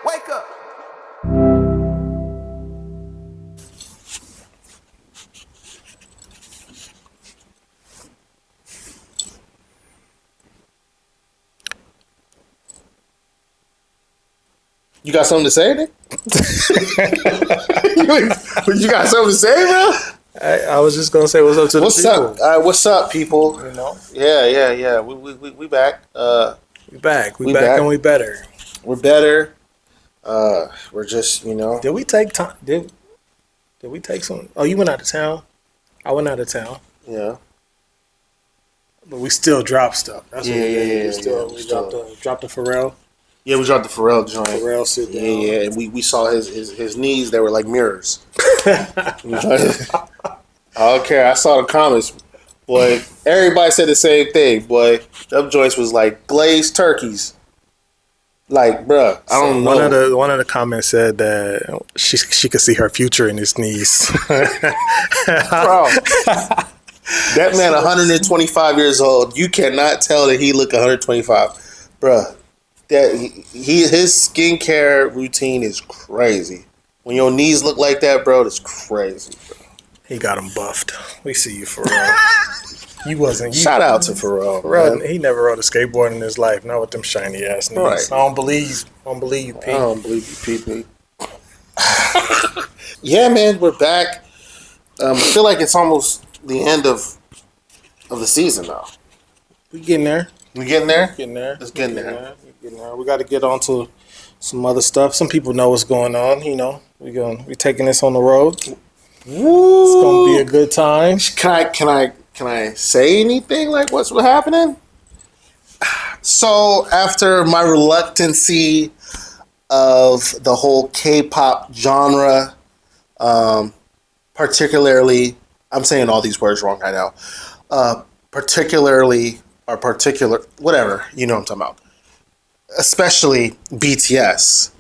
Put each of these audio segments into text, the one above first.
Wake up. You got something to say, Nick? You got something to say, bro? I was just gonna say what's up to the people. What's up, people? You know, Yeah. We back. we back, and we better. We're better. We're just, Did we take time? Did we take some? Oh, you went out of town. I went out of town. Yeah. But we still dropped stuff. That's what we did. We dropped the Pharrell. Yeah, we dropped the Pharrell joint. Pharrell sit down. Yeah, and we saw his knees. They were like mirrors. I don't care. I saw the comments. Boy, everybody said the same thing. Boy, them joints was like glazed turkeys. Like, bruh, I don't know. One of the comments said that she could see her future in his knees. Bro, that man 125 years old. You cannot tell that he look 125. Bruh, that his skincare routine is crazy. When your knees look like that, bro, that's crazy, bro. He got him buffed. We see you, Pharrell. Shout out to Pharrell. Pharrell, he never rode a skateboard in his life. Not with them shiny ass knees. Right. I don't believe you, Pete. I don't believe you, Pete. Yeah, man, we're back. I feel like it's almost the end of the season now. We getting there. We getting there? Let's get in there. We got to get on to some other stuff. Some people know what's going on. We're taking this on the road. Woo. It's gonna be a good time. Can I say anything like what's happening? So after my reluctancy of the whole K-pop genre, particularly, I'm saying all these words wrong right now. Whatever, you know what I'm talking about. Especially BTS.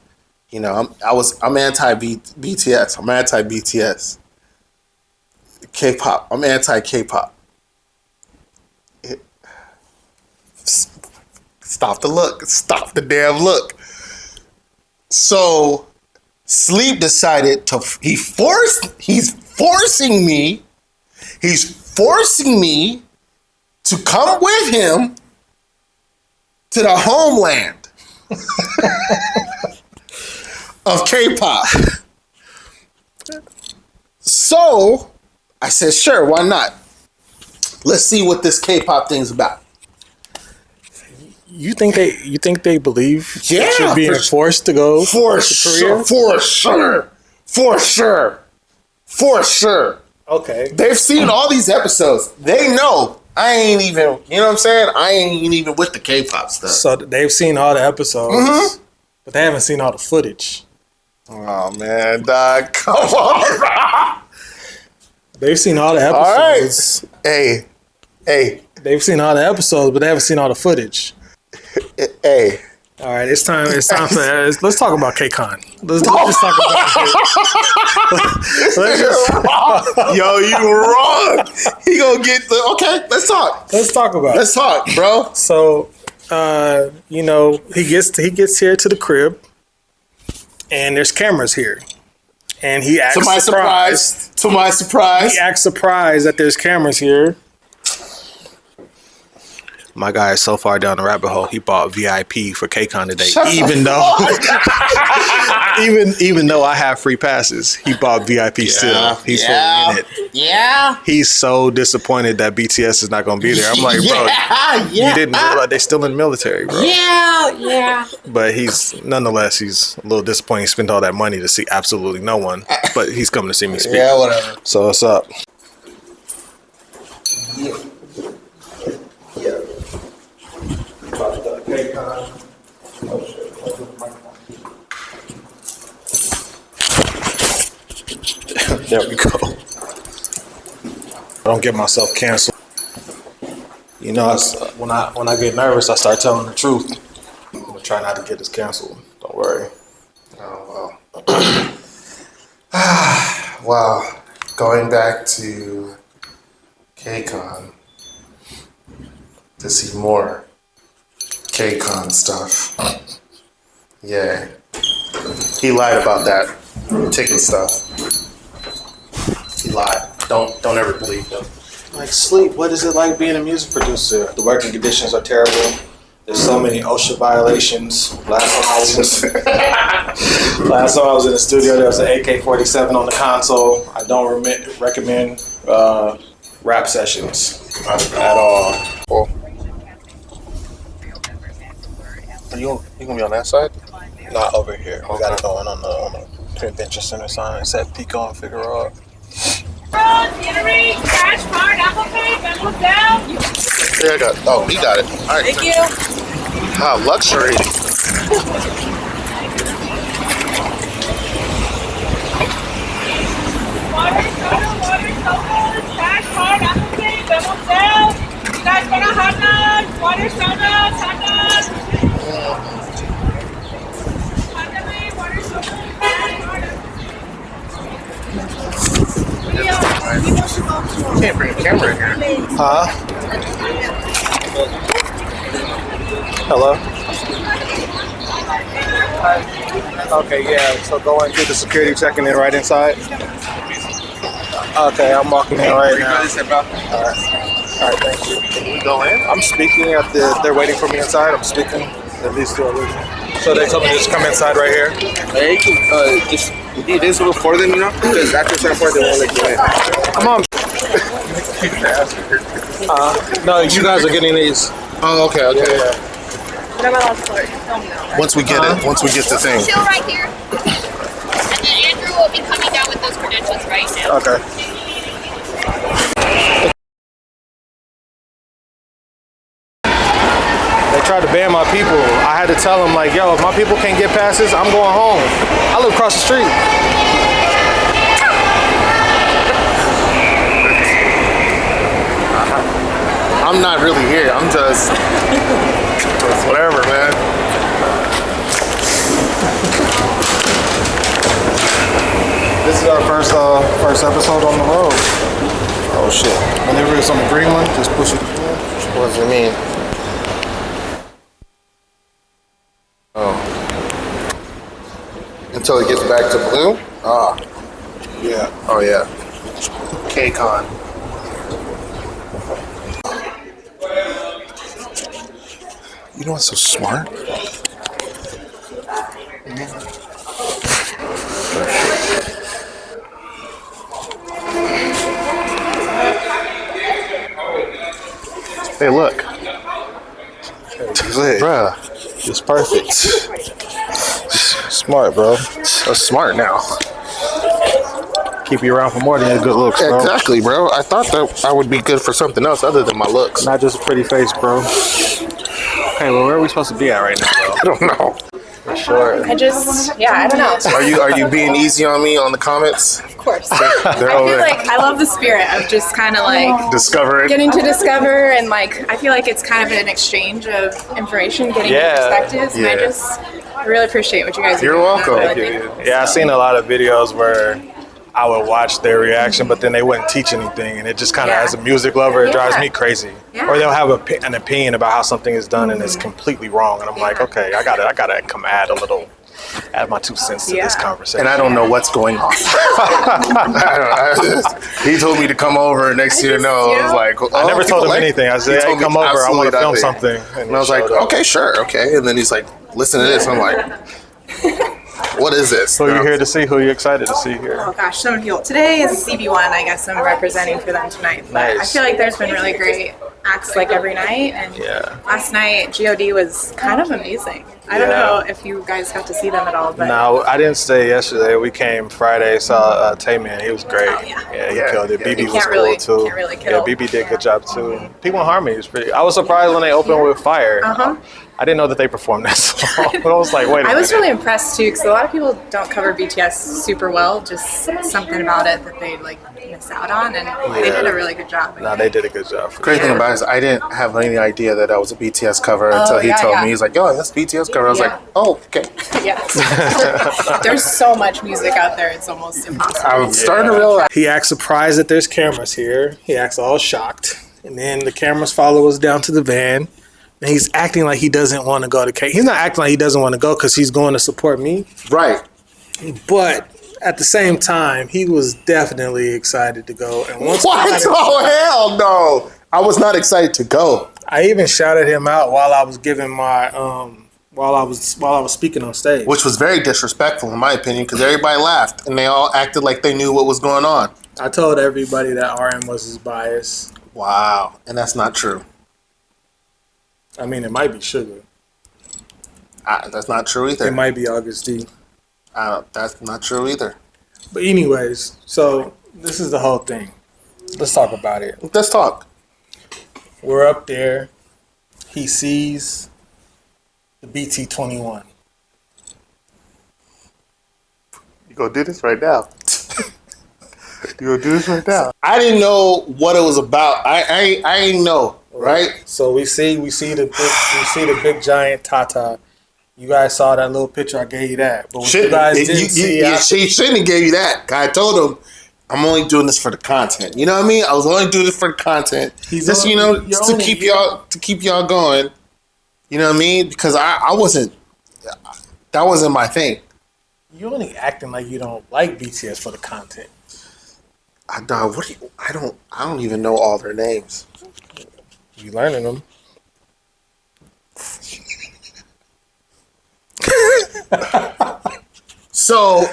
I'm anti-BTS. I'm anti-BTS. K-pop. I'm anti-K-pop. Stop the look. Stop the damn look. So, Sleep decided he's forcing me to come with him to the homeland of K-pop. So, I said, sure, why not? Let's see what this K-pop thing's about. You think they believe Yeah, you're being forced to go to Korea? For sure. Okay. They've seen all these episodes. They know I ain't even, you know what I'm saying? I ain't even with the K-pop stuff. So they've seen all the episodes, but they haven't seen all the footage. Oh, man, dog. Come on. They've seen all the episodes. All right. Hey. They've seen all the episodes, but they haven't seen all the footage. Hey. All right, it's time for let's talk about K-Con. Let's just talk about it. Yo, you wrong. He gonna get okay, let's talk. Let's talk about it. Let's talk, bro. So, he gets here to the crib, and there's cameras here, and he acts surprised. To my surprise, he acts surprised that there's cameras here. My guy is so far down the rabbit hole. He bought VIP for KCON today, even though I have free passes. He bought VIP still. He's fully in it. Yeah. He's so disappointed that BTS is not going to be there. I'm like, bro, you didn't realize they're still in the military, bro. Yeah. But he's a little disappointed. He spent all that money to see absolutely no one. But he's coming to see me speak. Yeah, whatever. So what's up? Yeah. There we go. I don't get myself canceled. You know, when I get nervous, I start telling the truth. I'm gonna try not to get us canceled. Don't worry. Oh well. Wow. Going back to KCON to see more KCON stuff. Yeah. He lied about that ticket stuff. He lied. Don't ever believe him. Like sleep. What is it like being a music producer? The working conditions are terrible. There's so many OSHA violations. Last time I was in the studio, there was an AK-47 on the console. I don't recommend rap sessions at all. Well, are you gonna be on that side? Not over here. We got it going on the convention center sign. It's at Pico and Figueroa. Cash card, Apple Pay, Venmo down. Yeah, I got it. Oh, he got it. All right. Thank you. Ah, luxury. Water, soda, cash card, Apple Pay, Venmo down. Guys, want a hot dog? Water, soda, hot dog. Water, soda, cash card, You can't bring a camera in here. Huh? Hello? Okay, yeah. So going through the security checking in right inside. Okay, I'm walking in right now. Alright, thank you. Can we go in? I'm speaking at they're waiting for me inside. I'm speaking. At least two waiting. So they told me to just come inside right here. Hey, just be visible for them, you know? Because after a certain point, they won't let you in. Come on. No, you guys are getting these. Oh, okay. Yeah. Once we get it, once we get the thing. Chill right here. And then Andrew will be coming down with those credentials right now. Okay. They tried to ban my people. I had to tell them, like, yo, if my people can't get past this, I'm going home. I live across the street. I'm not really here. I'm just whatever, man. This is our first episode on the road. Oh shit! Whenever it's on the green one, just push it. What does it mean? Oh. Until it gets back to blue? Ah. Yeah. Oh, yeah. K-Con. You know what's so smart? Hey, look. Bruh. It's perfect. Smart, bro. That's smart now. Keep you around for more than your good looks, bro. Exactly, bro. I thought that I would be good for something else other than my looks. Not just a pretty face, bro. Okay, well, where are we supposed to be at right now, bro? I don't know. For sure. I don't know. Are you being easy on me on the comments? Of course. They're I over feel there like I love the spirit of just kind of like discovering. getting to discover, and like I feel like it's kind of an exchange of information, getting new perspectives, and Yeah. I really appreciate what you guys are You're doing. welcome. I really Thank you. think- Yeah, I've seen a lot of videos where I would watch their reaction, but then they wouldn't teach anything, and it just kind of, Yeah. as a music lover, it drives Yeah. me crazy. Yeah. Or they'll have an opinion about how something is done, and it's completely wrong, and I'm like, okay, I gotta come add my 2 cents to this Yeah. conversation. And I don't know what's going on. He told me to come over. Next year, no. I was like, I never told him anything. I said, He told hey, come me over. I want absolutely to film nothing. something. And I was like, okay, sure, okay. And then he's like, listen to this. I'm like, what is this? Who are you here to see? Who are you excited to see here? Oh gosh, so many people. Today is CB1. I guess I'm representing for them tonight. But Nice. I feel like there's been really great acts like every night. And Yeah. last night, God was kind of amazing. I don't Yeah. know if you guys got to see them at all, but No, I didn't stay yesterday. We came Friday, saw Tay-Man. He was great. Oh, yeah. He Yeah, killed it. yeah. BB You was can't cool really- too. can't really Yeah, kill. BB did a good job too. People in Harmony was pretty. I was surprised when they opened with Fire. Uh-huh. I didn't know that they performed that song. But I was like, wait a minute. I was really impressed too, because a lot of people don't cover BTS super well. Just something about it that they like miss out on, and they did a really good job. No, they did a good job. Crazy thing about it is I didn't have any idea that that was a BTS cover until he yeah, told yeah. me. He's like, yo, that's BTS cover. I was Yeah. like, oh, okay. Yeah, there's so much music out there; it's almost impossible. I'm starting to realize. He acts surprised that there's cameras here. He acts all shocked. And then the cameras follow us down to the van. And he's acting like he doesn't want to go to He's not acting like he doesn't want to go because he's going to support me. Right. But at the same time, he was definitely excited to go. And once What? Oh hell no! I was not excited to go. I even shouted him out while I was giving my while I was speaking on stage, Which was very disrespectful in my opinion, because everybody laughed and they all acted like they knew what was going on. I told everybody that RM was his bias. Wow, and that's not true. I mean, it might be Sugar. That's not true either. It might be August D. That's not true either. But anyways, so this is the whole thing. Let's talk about it. Let's talk. We're up there. He sees the BT-21. You gonna do this right now? You gonna do this right now? I didn't know what it was about. I didn't know, right? So we see the big giant Tata. You guys saw that little picture. I gave you that. But what you guys didn't see, she shouldn't have gave you that. I told him I'm only doing this for the content. You know what I mean? I was only doing this for the content. Just to keep y'all going. You know what I mean? Because I wasn't. That wasn't my thing. You're only acting like you don't like BTS for the content. I don't even know all their names. You learning them. So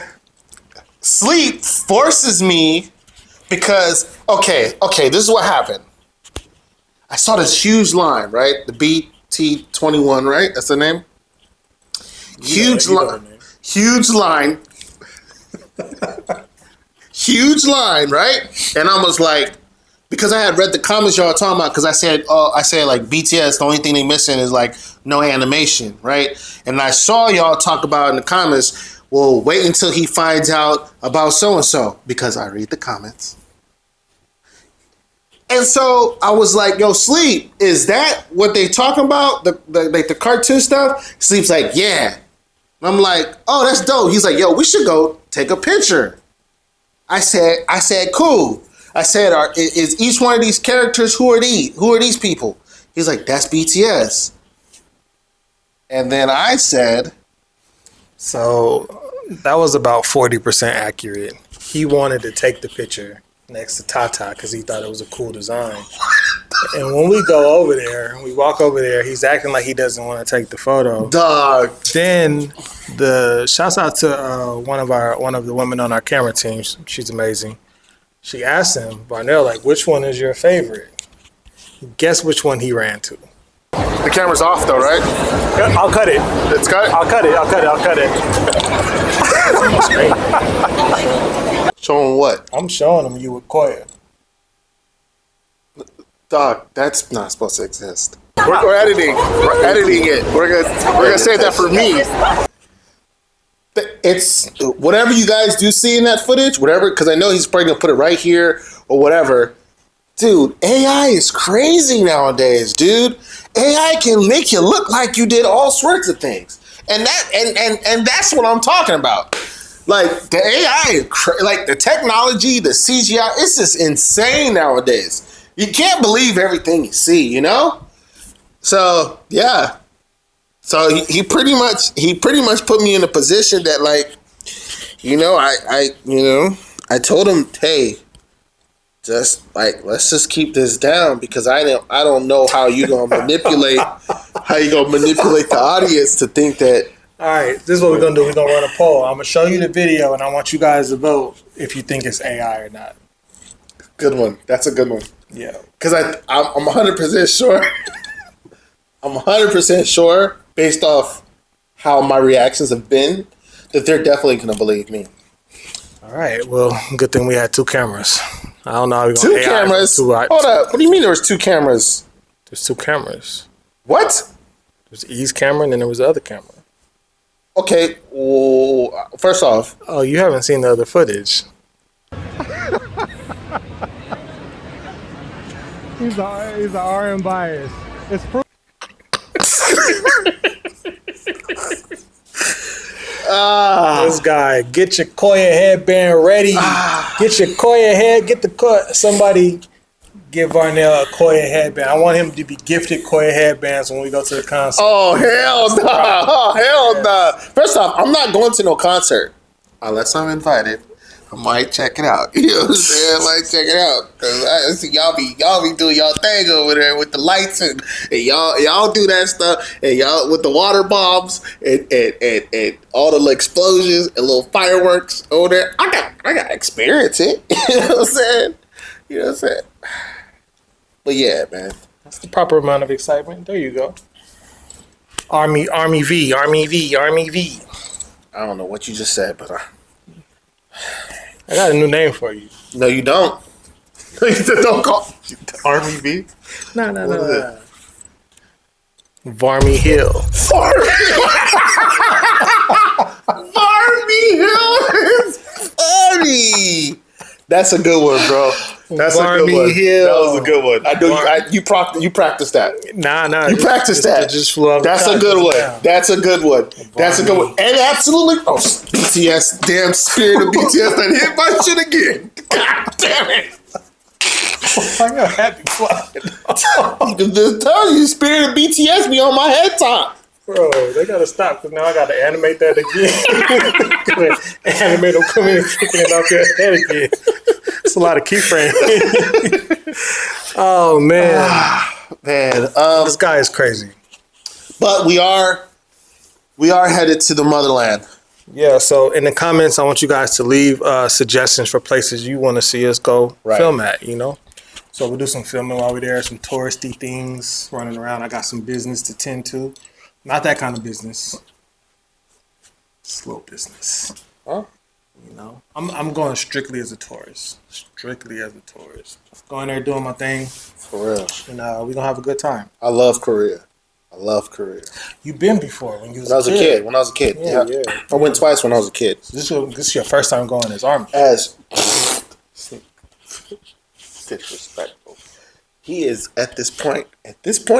sleep forces me because okay, this is what happened. I saw this huge line, right? The BT-21, right? That's the name. Huge line, huge line, right? And I was like, because I had read the comments y'all talking about, because I said like BTS, the only thing they missing is like no animation, right? And I saw y'all talk about in the comments, well, wait until he finds out about so and so, because I read the comments. And so I was like, yo, Sleep, is that what they talking about? The cartoon stuff? Sleep's like, yeah. And I'm like, oh, that's dope. He's like, yo, we should go take a picture. I said, cool. I said, is each one of these characters, who are these people? He's like, that's BTS. And then I said, so that was about 40% accurate. He wanted to take the picture next to Tata because he thought it was a cool design. And when we go over there, we walk over there, he's acting like he doesn't want to take the photo. dog. Then shouts out to one of the women on our camera team. She's amazing. She asked him, Varnell, like, which one is your favorite? Guess which one he ran to. The camera's off though, right? I'll cut it. It's cut? I'll cut it. Showing what? I'm showing him you with Koya. Dog, that's not supposed to exist. We're editing. We're editing it. We're gonna save that for me. It's whatever you guys do see in that footage, whatever, because I know he's probably gonna put it right here or whatever. Dude, AI is crazy nowadays, dude. AI can make you look like you did all sorts of things, and that's what I'm talking about. Like the AI, like the technology, the CGI, it's just insane nowadays. You can't believe everything you see, you know. So yeah, so he pretty much put me in a position that, like, you know, I told him, hey, just like, let's just keep this down, because I don't know how you gonna manipulate the audience to think that. All right, this is what we're gonna do. We're gonna run a poll. I'm gonna show you the video, and I want you guys to vote if you think it's AI or not. Good one. That's a good one. Yeah, because I'm 100% sure. I'm 100% sure, based off how my reactions have been, that they're definitely gonna believe me. All right. Well, good thing we had two cameras. I don't know how we're gonna. Two cameras. Hold up. What do you mean there was two cameras? There's two cameras. What? There's E's camera, and then there was the other camera. Okay. Well, first off. Oh, you haven't seen the other footage. He's a RM bias. It's proof. This guy, get your Koya headband ready. Get your Koya head. Get the cut. Somebody give Varnell a Koya headband. I want him to be gifted Koya headbands when we go to the concert. Oh hell no! Oh hell no! First off, I'm not going to no concert. unless I'm invited, I might check it out. You know what I'm saying? I might check it out because I see y'all be doing y'all thing over there with the lights and y'all do that stuff and y'all with the water bombs and all the explosions and little fireworks over there. I got to experience it. You know what I'm saying? You know what I'm saying? But yeah, man. That's the proper amount of excitement. There you go. Army V. I don't know what you just said, but I got a new name for you. no, you don't. Don't call Army V. No. Varmy Hill. Varmy Hill is funny. That's a good one, bro. That's a good one. Hill. That was a good one. I know you practiced that. Nah. You practiced that. It just flew off. That's a good one. Down. That's a good one. That's a good one. And absolutely, BTS, damn spirit of BTS that hit my shit again. God damn it. I got happy flying. I'm just telling you, spirit of BTS be on my head top. Bro, they gotta stop because now I gotta animate that again. Animate them coming and kicking it off their head again. It's a lot of keyframes. Oh man, Man, this guy is crazy. but we are headed to the motherland. Yeah, so in the comments, I want you guys to leave suggestions for places you want to see us go film at, you know? So we'll do some filming while we're there, some touristy things running around. I got some business to tend to. Not that kind of business. Slow business. Huh? You know? I'm going strictly as a tourist. Going there doing my thing. For real. And we're going to have a good time. I love Korea. You've been before when you was When I was a kid. Yeah. I went twice when I was a kid. This is your first time going as Army. As disrespectful. He is at this point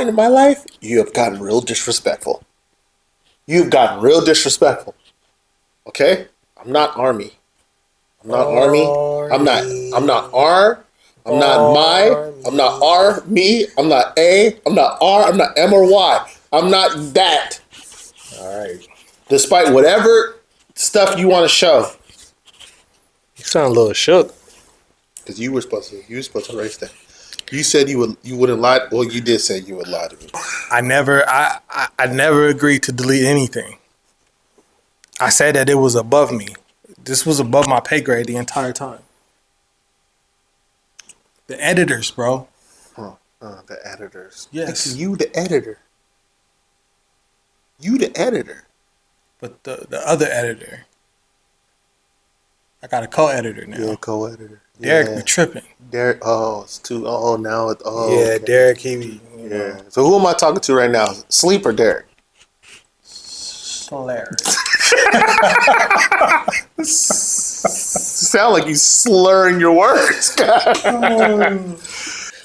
in my life, you have gotten real disrespectful. You've gotten real disrespectful. Okay? I'm not Army. I'm not Army. I'm not R. I'm not my. I'm not R, me. I'm not A. I'm not R. I'm not M or Y. I'm not that. All right. Despite whatever stuff you want to show. You sound a little shook. Because you were supposed to erase that. You said you wouldn't lie. Well, you did say you would lie to me. I never agreed to delete anything. I said that it was above me. This was above my pay grade the entire time. The editors, bro. The editors. Yes. You the editor. But the other editor. I got a co-editor now. Yeah, co-editor. Derek be tripping. Derek, it's too. Now it's. Yeah, okay. Derek, he be. You know, Yeah. So who am I talking to right now? Sleep or Derek? hilarious. Sound like you slurring your words.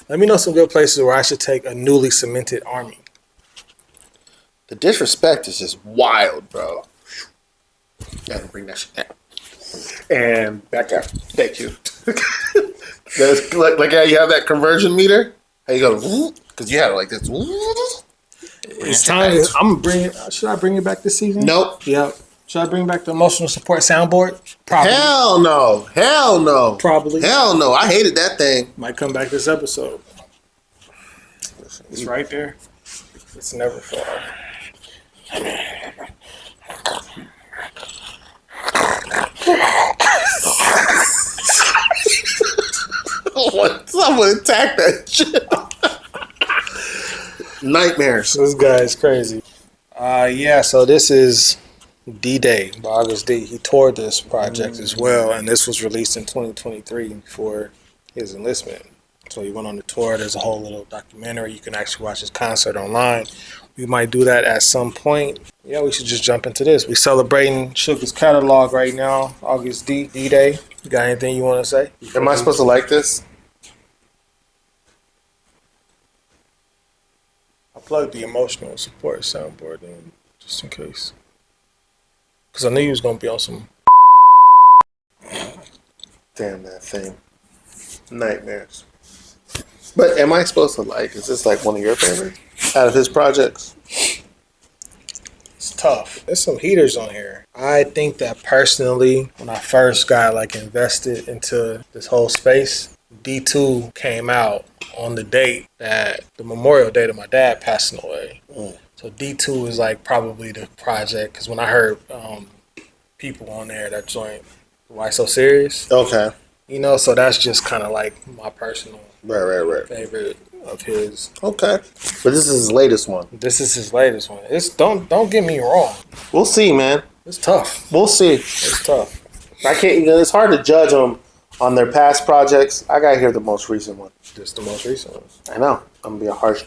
Let me know some good places where I should take a newly cemented Army. The disrespect is just wild, bro. Gotta bring that shit down. And back up. Thank you. That's like how you have that conversion meter. How you go? Because you have it like this. It's time. I'm gonna bring it. Should I bring it back this season? Nope. Yep. Should I bring back the emotional support soundboard? Probably. Hell no. Probably. Hell no. I hated that thing. Might come back this episode. It's right there. It's never far. Someone attack that shit. Nightmares. This guy is crazy. Yeah, so this is D-Day by August D. He toured this project as well, and this was released in 2023 for his enlistment. So he went on the tour. There's a whole little documentary. You can actually watch his concert online. We might do that at some point. Yeah, we should just jump into this. We're celebrating Sugar's catalog right now, August D-Day. You got anything you want to say? Am I supposed to like this? I plugged the emotional support soundboard in just in case. Because I knew you was going to be on some... Damn that thing. Nightmares. But am I supposed to like? Is this like one of your favorites out of his projects? tough. There's some heaters on here. I think that personally, when I first got like invested into this whole space, D2 came out on the date that the memorial date of my dad passing away. So D2 is like probably the project, because when I heard people on there that joined Why So Serious, Okay. you know, so that's just kind of like my personal Right. favorite of his. Okay. But this is his latest one. This is his latest one. It's don't get me wrong. We'll see, man. It's tough. We'll see. It's tough. I can't. It's hard to judge them on their past projects. I gotta hear the most recent one. Just the most recent one. I know. I'm gonna be a harsh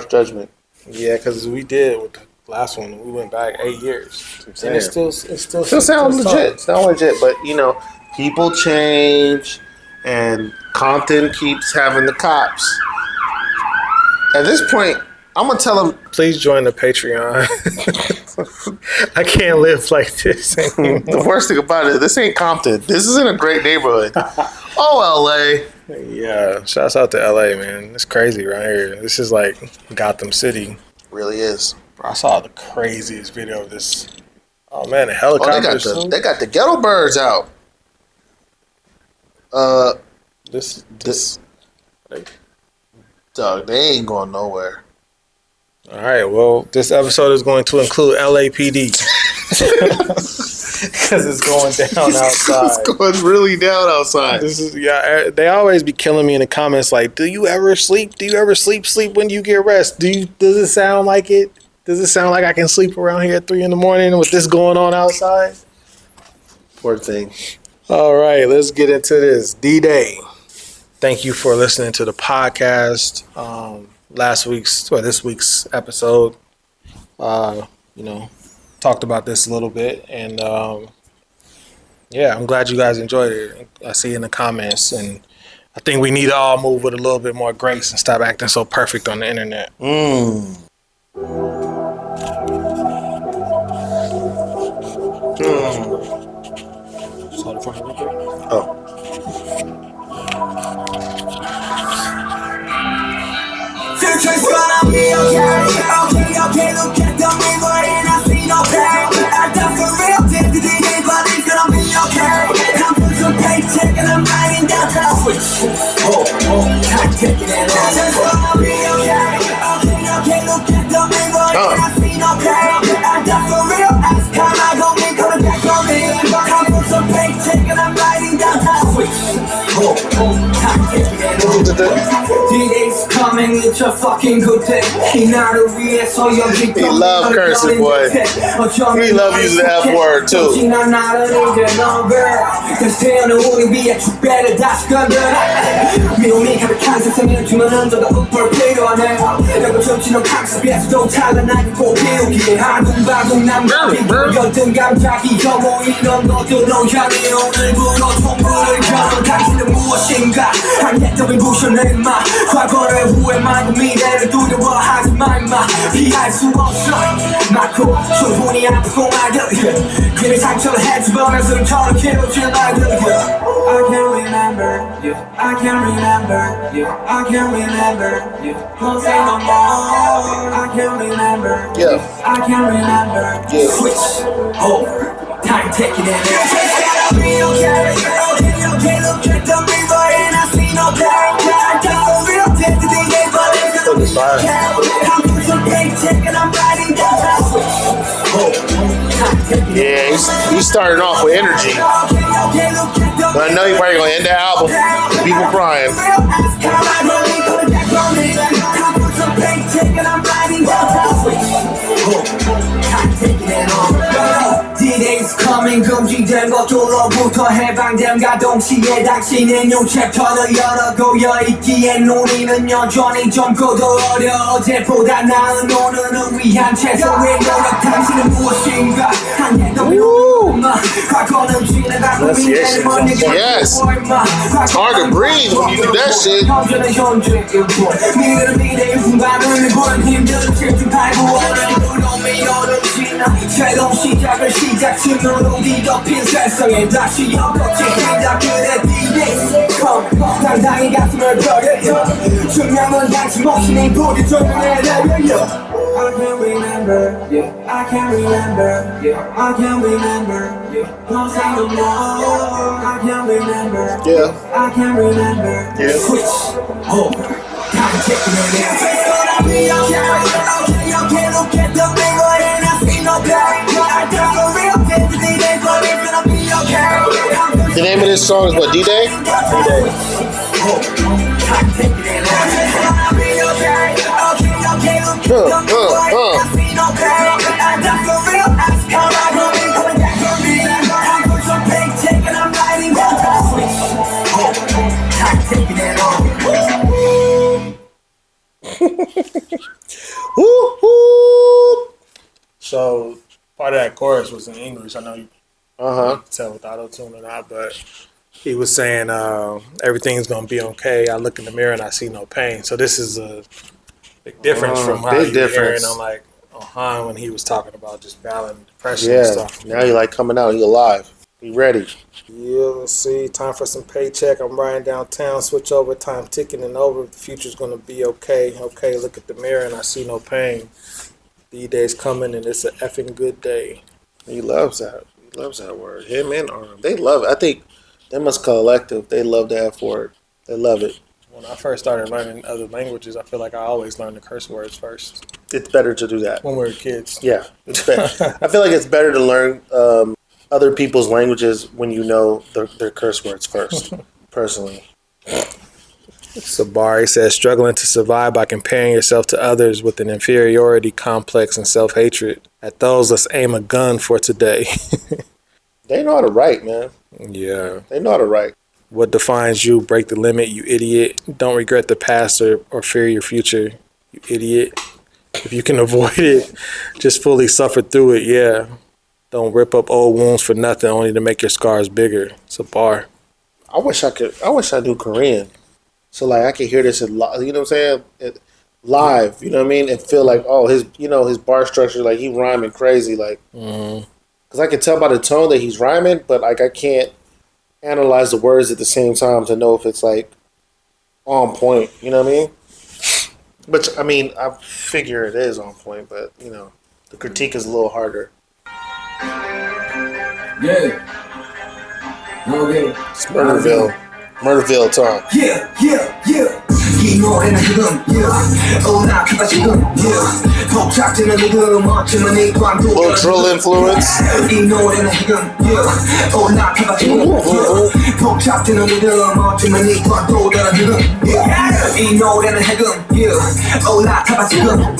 judgment. Yeah, because we did with the last one. We went back 8 years, and it still Still sounds legit. Sound legit, but you know, people change, and Compton keeps having the cops. At this point, I'm gonna tell them. Please join the Patreon. I can't live like this anymore. The worst thing about it, this ain't Compton. This isn't a great neighborhood. Oh, LA. Yeah, shouts out to LA, man. It's crazy right here. This is like Gotham City. Really is. Bro, I saw the craziest video of this. Oh man, the helicopters. They got the ghetto birds out. This. Dog, they ain't going nowhere. All right, well, this episode is going to include LAPD. Because it's going down outside. It's going really down outside. This is they always be killing me in the comments like, do you ever sleep? Do you ever sleep when you get rest? Does it sound like it? Does it sound like I can sleep around here at 3 a.m. with this going on outside? Poor thing. All right, let's get into this. D-Day. Thank you for listening to the podcast. This week's episode, talked about this a little bit, and I'm glad you guys enjoyed it. I see in the comments, and I think we need to all move with a little bit more grace and stop acting so perfect on the internet. Oh. Future's gonna be okay. Okay, look at the mirror and I see no pain. I thought for real, did but it's gonna be okay. I'm putting some paycheck and I'm writing down the switch. I'm taking it on. Future's gonna be okay. Okay, look at the mirror and I see no pain. I thought for real, ask how I gon' be coming back on me. I'm putting some paycheck and I'm writing down the switch. I'm taking it on. D-Day's coming, it's a fucking good day. He love cursing, boy. He love using the F word too. 과거를 후회만 미래를 두려워하지 마 임마 피할 수 없어 맞고 충분히 아프고 말들 괜히 상처를 해주면서 저렇게 놓칠 말들 I can't remember you I can't remember you I can't remember you Don't say no more I can't remember you I can't remember you Switch over Time taking it in be okay Okay, look at the mirror and I see no pain I got for real dead today, but it's gonna be okay I'm putting some paycheck and I'm writing down the switch Yeah, he's starting off with energy. But I know he's probably gonna end the album with people crying. D-Day's coming 금지된 것들로부터 해방됨과 동시에 당신의 new 챕터를 열어고 여있기에 우리는 여전히 젊고 더 어려 어제보다 나은 오늘을 위한 최선의 노력 당신은 무엇인가 한 해도 과거는 지나가고 미래는 먼 얘기 Yes. It's hard to breathe when you do that shit. 미래는 미래의 순간을 보는 힘든 질투 발구원을 부러미 어른지나 새로운 시작을 시작층으로 뒤덮인 세상에 다시 엮어진 생각들의 D-Day 당당히 가슴을 펴려 증명은 당신 모습이 부딪혀내 내려 I can't remember, yeah. I can't remember, yeah. I can't remember, yeah. Don't say no more. I can't remember, Yeah. I can't remember. Yeah. Switch over. Time ticking it down. It's gonna be okay, okay. Look at the big one and I see no pain. I got a real destiny, but it's gonna be okay. The name of this song is what? D-Day? D-Day. Time ticking it down. It's gonna be okay, okay, okay. Look at the big one and I see no pain. I got a real ass come out of me, coming back from me. Time for some paycheck and I'm riding down the switch. Time ticking it on. Woo, woo. So part of that chorus was in English. I know you Uh-huh. can tell with auto-tune or not, but he was saying everything's gonna be okay. I look in the mirror and I see no pain. So this is a big difference from how big you were difference. hearing on Han when he was talking about just battling depression and Yeah. stuff. Now you like coming out. You alive. You ready. Yeah, let's see. Time for some paycheck. I'm riding downtown. Switch over. Time ticking and over. The future's gonna be okay. Okay, look at the mirror and I see no pain. D-Day's coming and it's an effing good day. He loves that. He loves that word. Him and Arm. They love it. I think them as collective, they love the F word. They love it. When I first started learning other languages, I feel like I always learned the curse words first It's better to do that. when we were kids. Yeah. It's better. I feel like it's better to learn other people's languages when you know their curse words first, personally. Sabari says, struggling to survive by comparing yourself to others with an inferiority complex and self-hatred. At those, let's aim a gun for today. They know how to write, man. Yeah. They know how to write. What defines you? Break the limit, you idiot. Don't regret the past or fear your future, you idiot. If you can avoid it, just fully suffer through it, yeah. Don't rip up old wounds for nothing, only to make your scars bigger. It's a bar. I wish I knew Korean. So like I could hear this in you know what I'm saying? Live, you know what I mean? And feel like, oh, his bar structure, like he rhyming crazy, like because I can tell by the tone that he's rhyming, but like I can't analyze the words at the same time to know if it's like on point, you know what I mean? But I mean, I figure it is on point, but you know, the critique is a little harder. Yeah. Okay. It's Murderville time. Yeah. 이 노래는 지금 오락해봐 지금 복잡지는 리듬 어쩌면 이 광도 Little drill influence. 이 노래는 지금 오락해봐 지금 복잡지는 리듬 어쩌면 이 광도 지금 이 노래는 지금 오락해봐 지금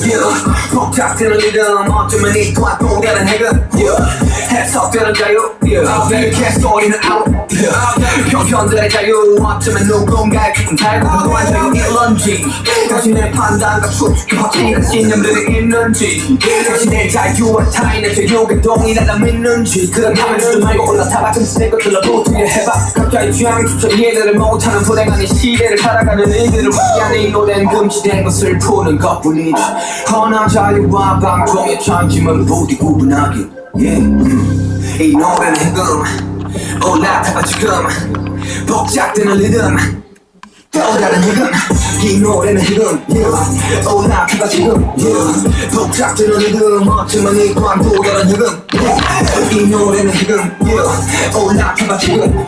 복잡지는 리듬 어쩌면 이 광도 지금 해석되는 자유 개소리는 아웃 편견들의 자유 어쩌면 누군가의 기분 달고 그동안 자유일런지 당신의 판단과 추측과 확신이란 신념들이 있는지 당신의 자유와 타인의 자유가 동일하다 믿는지 그렇다면 좀 말고 올라타봐 내 것들로 도투해봐 각자의 취향조차 이해를 못하는 불행한 이 시대를 살아가는 이들을 위한 이 노래는 금지된 것을 푸는 것뿐이지 허나 자유와 방종의 창심은 부디 구분하기 이 노래는 지금 올라타봐 지금 복잡되는 리듬 또 다른 지금 이 노래는 지금 올라타봐 지금 복잡되는 리듬 어쩌면 이 광도 다른 지금 이 노래는 지금 올라타봐 지금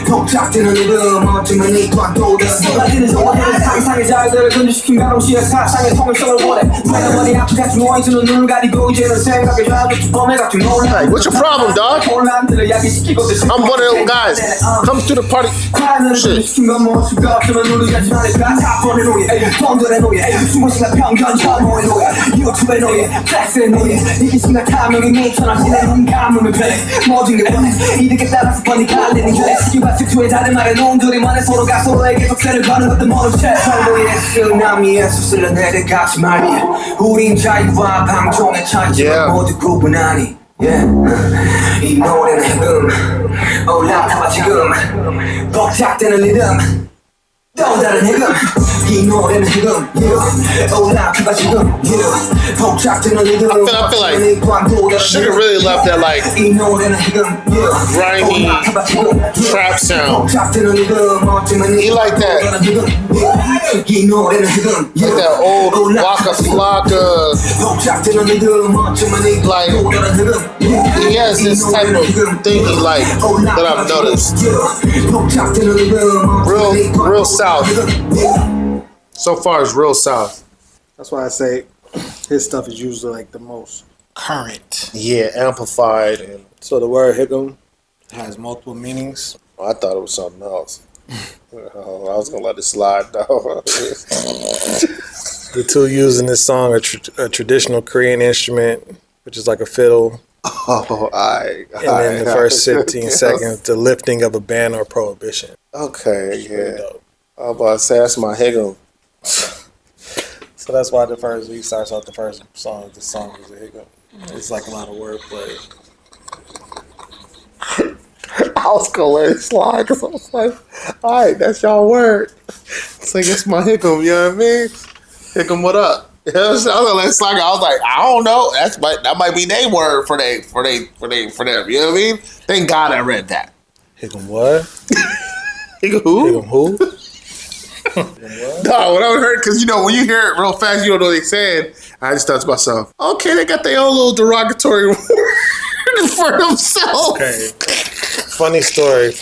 복잡되는 리듬 어쩌면 이 광도 다른 쏟아지는 소화되는 상상의 자유들을 근절시킨 가로시의 사상의 통일성을 원해 내가 머리 앞에 같이 모아있는 눈을 가리고 이제는 생각에 좌우지 범에 같은 논란 Hey, what's your problem, dog? 혼란들을 야기시키고 I'm one of those guys. Comes to the party. Shit. 없으면 누르지 않을까 사건의 노예 돈들의 노예 숨은 시간 편견 혐오의 노예 유튜브의 노예 플렉스의 노예 이기 순간 탐욕이 미쳐나지는 눈 감으면 변해 모든 게 원해 이득에 따라서 번이 갈리는 결에 시기와 질투의 다른 말에 놈들이 만해 서로가 서로에게 독세를 거는 것도 모른 채 정도의 쓰나미에서 쓸려내려가지 말이야 우린 자유와 방종의 차이지만 모두 구분하니 이 노래는 지금 올라타봐 지금 복잡되는 리듬 떠다른 해금 이 노래는 해금 올라가봐 지금 복잡되는 리듬 I feel like Sugar really left that like 이 노래는 해금 grimy trap sound. He like that. 이 노래는 해금 Like that old Waka Flocka. Like he has this type of thing he like that I've noticed. Real South. So far, it's real South. That's why I say his stuff is usually like the most current. Yeah, amplified. And So the word hikum has multiple meanings. I thought it was something else. I was gonna let it slide though. The two used in this song are a traditional Korean instrument, which is like a fiddle. And then the first 15 seconds, the lifting of a ban or prohibition. Okay, Pretty yeah. dope. I was about to say that's my hiccup. So that's why the first he starts off the first song. The song is a hiccup. It's like a lot of wordplay. I was gonna let it slide because I was like, all right, that's y'all word. It's like it's my hiccup, you know what I mean? Hiccup, what up? I was gonna let it slide. I was like, I don't know. That might be their word for them. You know what I mean? Thank God I read that. Hiccup what? Hiccup who? Hiccup who? No, what I heard, because when you hear it real fast, you don't know what they're saying. I just thought to myself, okay, they got their own little derogatory word for themselves. Okay. Funny story.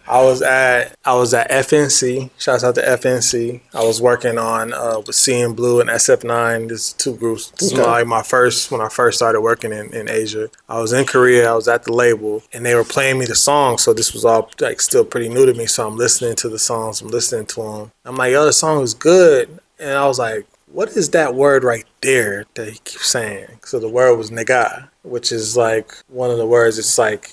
I was at FNC. Shouts out to FNC. I was working on with C and Blue and SF9. There's two groups. This is when I first started working in Asia. I was in Korea. I was at the label, and they were playing me the song. So this was all like still pretty new to me. So I'm listening to the songs. I'm listening to them. I'm like, yo, the song is good. And I was like, what is that word right there that he keeps saying? So the word was nigga, which is like one of the words. It's like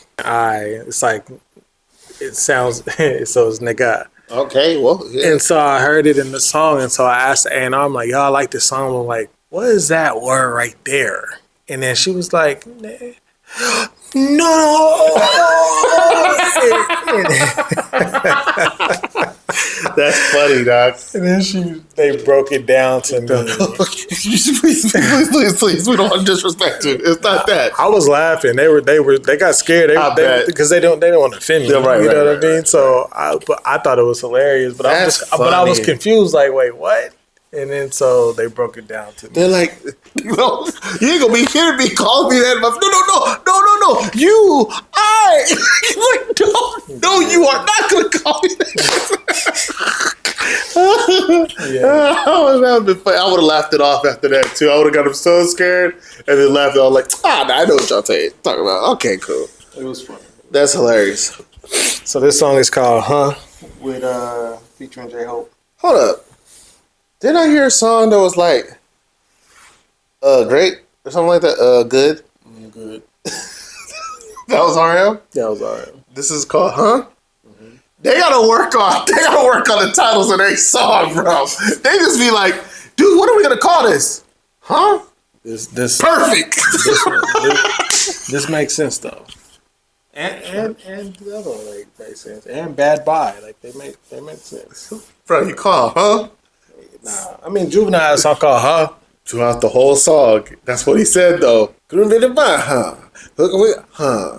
it sounds, so it's nigga. Okay, well, yeah. And so I heard it in the song, and so I asked the A&R, I'm like, yo, I like this song. I'm like, what is that word right there? And then she was like, no. That's funny, Doc. And then they broke it down to me. please, we don't want to disrespect you. It's not that. I was laughing. They got scared. Because they don't want to offend me. Yeah, right, you know right, what I mean? So I thought it was hilarious, but I was confused. Like, wait, what? And then so they broke it down to me. They're like, you ain't gonna be hearing me calling me that. No. You, I. Like, no, you are not gonna call me that. Yeah. That would have been funny. I would have laughed it off after that too. I would have got him so scared and then laughed it off like, I know what y'all talking about. Okay, cool. It was funny. That's hilarious. So this song is called Huh with featuring J-Hope. Hold up. Didn't I hear a song that was like great or something like that? Good? Good. That was RM? That was RM. This is called Huh? Mm-hmm. They gotta work on the titles of their song, bro. They just be like, dude, what are we gonna call this? Huh? This Perfect. This makes sense though. And the other one makes sense. And Bad Bye. Like they make sense. Bro, you call Huh? Nah. I mean Juvenile has a song called Huh. Throughout the whole song. That's what he said though. Huh? Huh?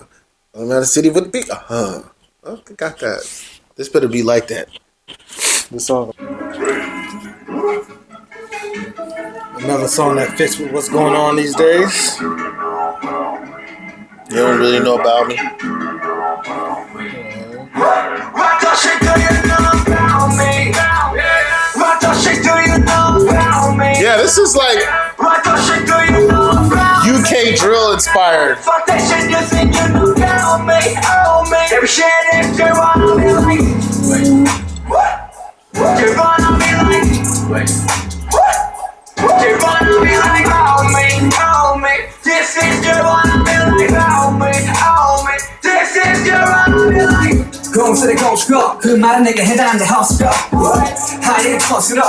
I'm out of city with the beat. Huh? Okay, got that. This better be like that. This song. Another song that fits with what's going on these days. You don't really know about me. Yeah, this is like UK drill inspired. 공수를 고치고 그 말은 내게 해당하는데 허스고 하얘 터스러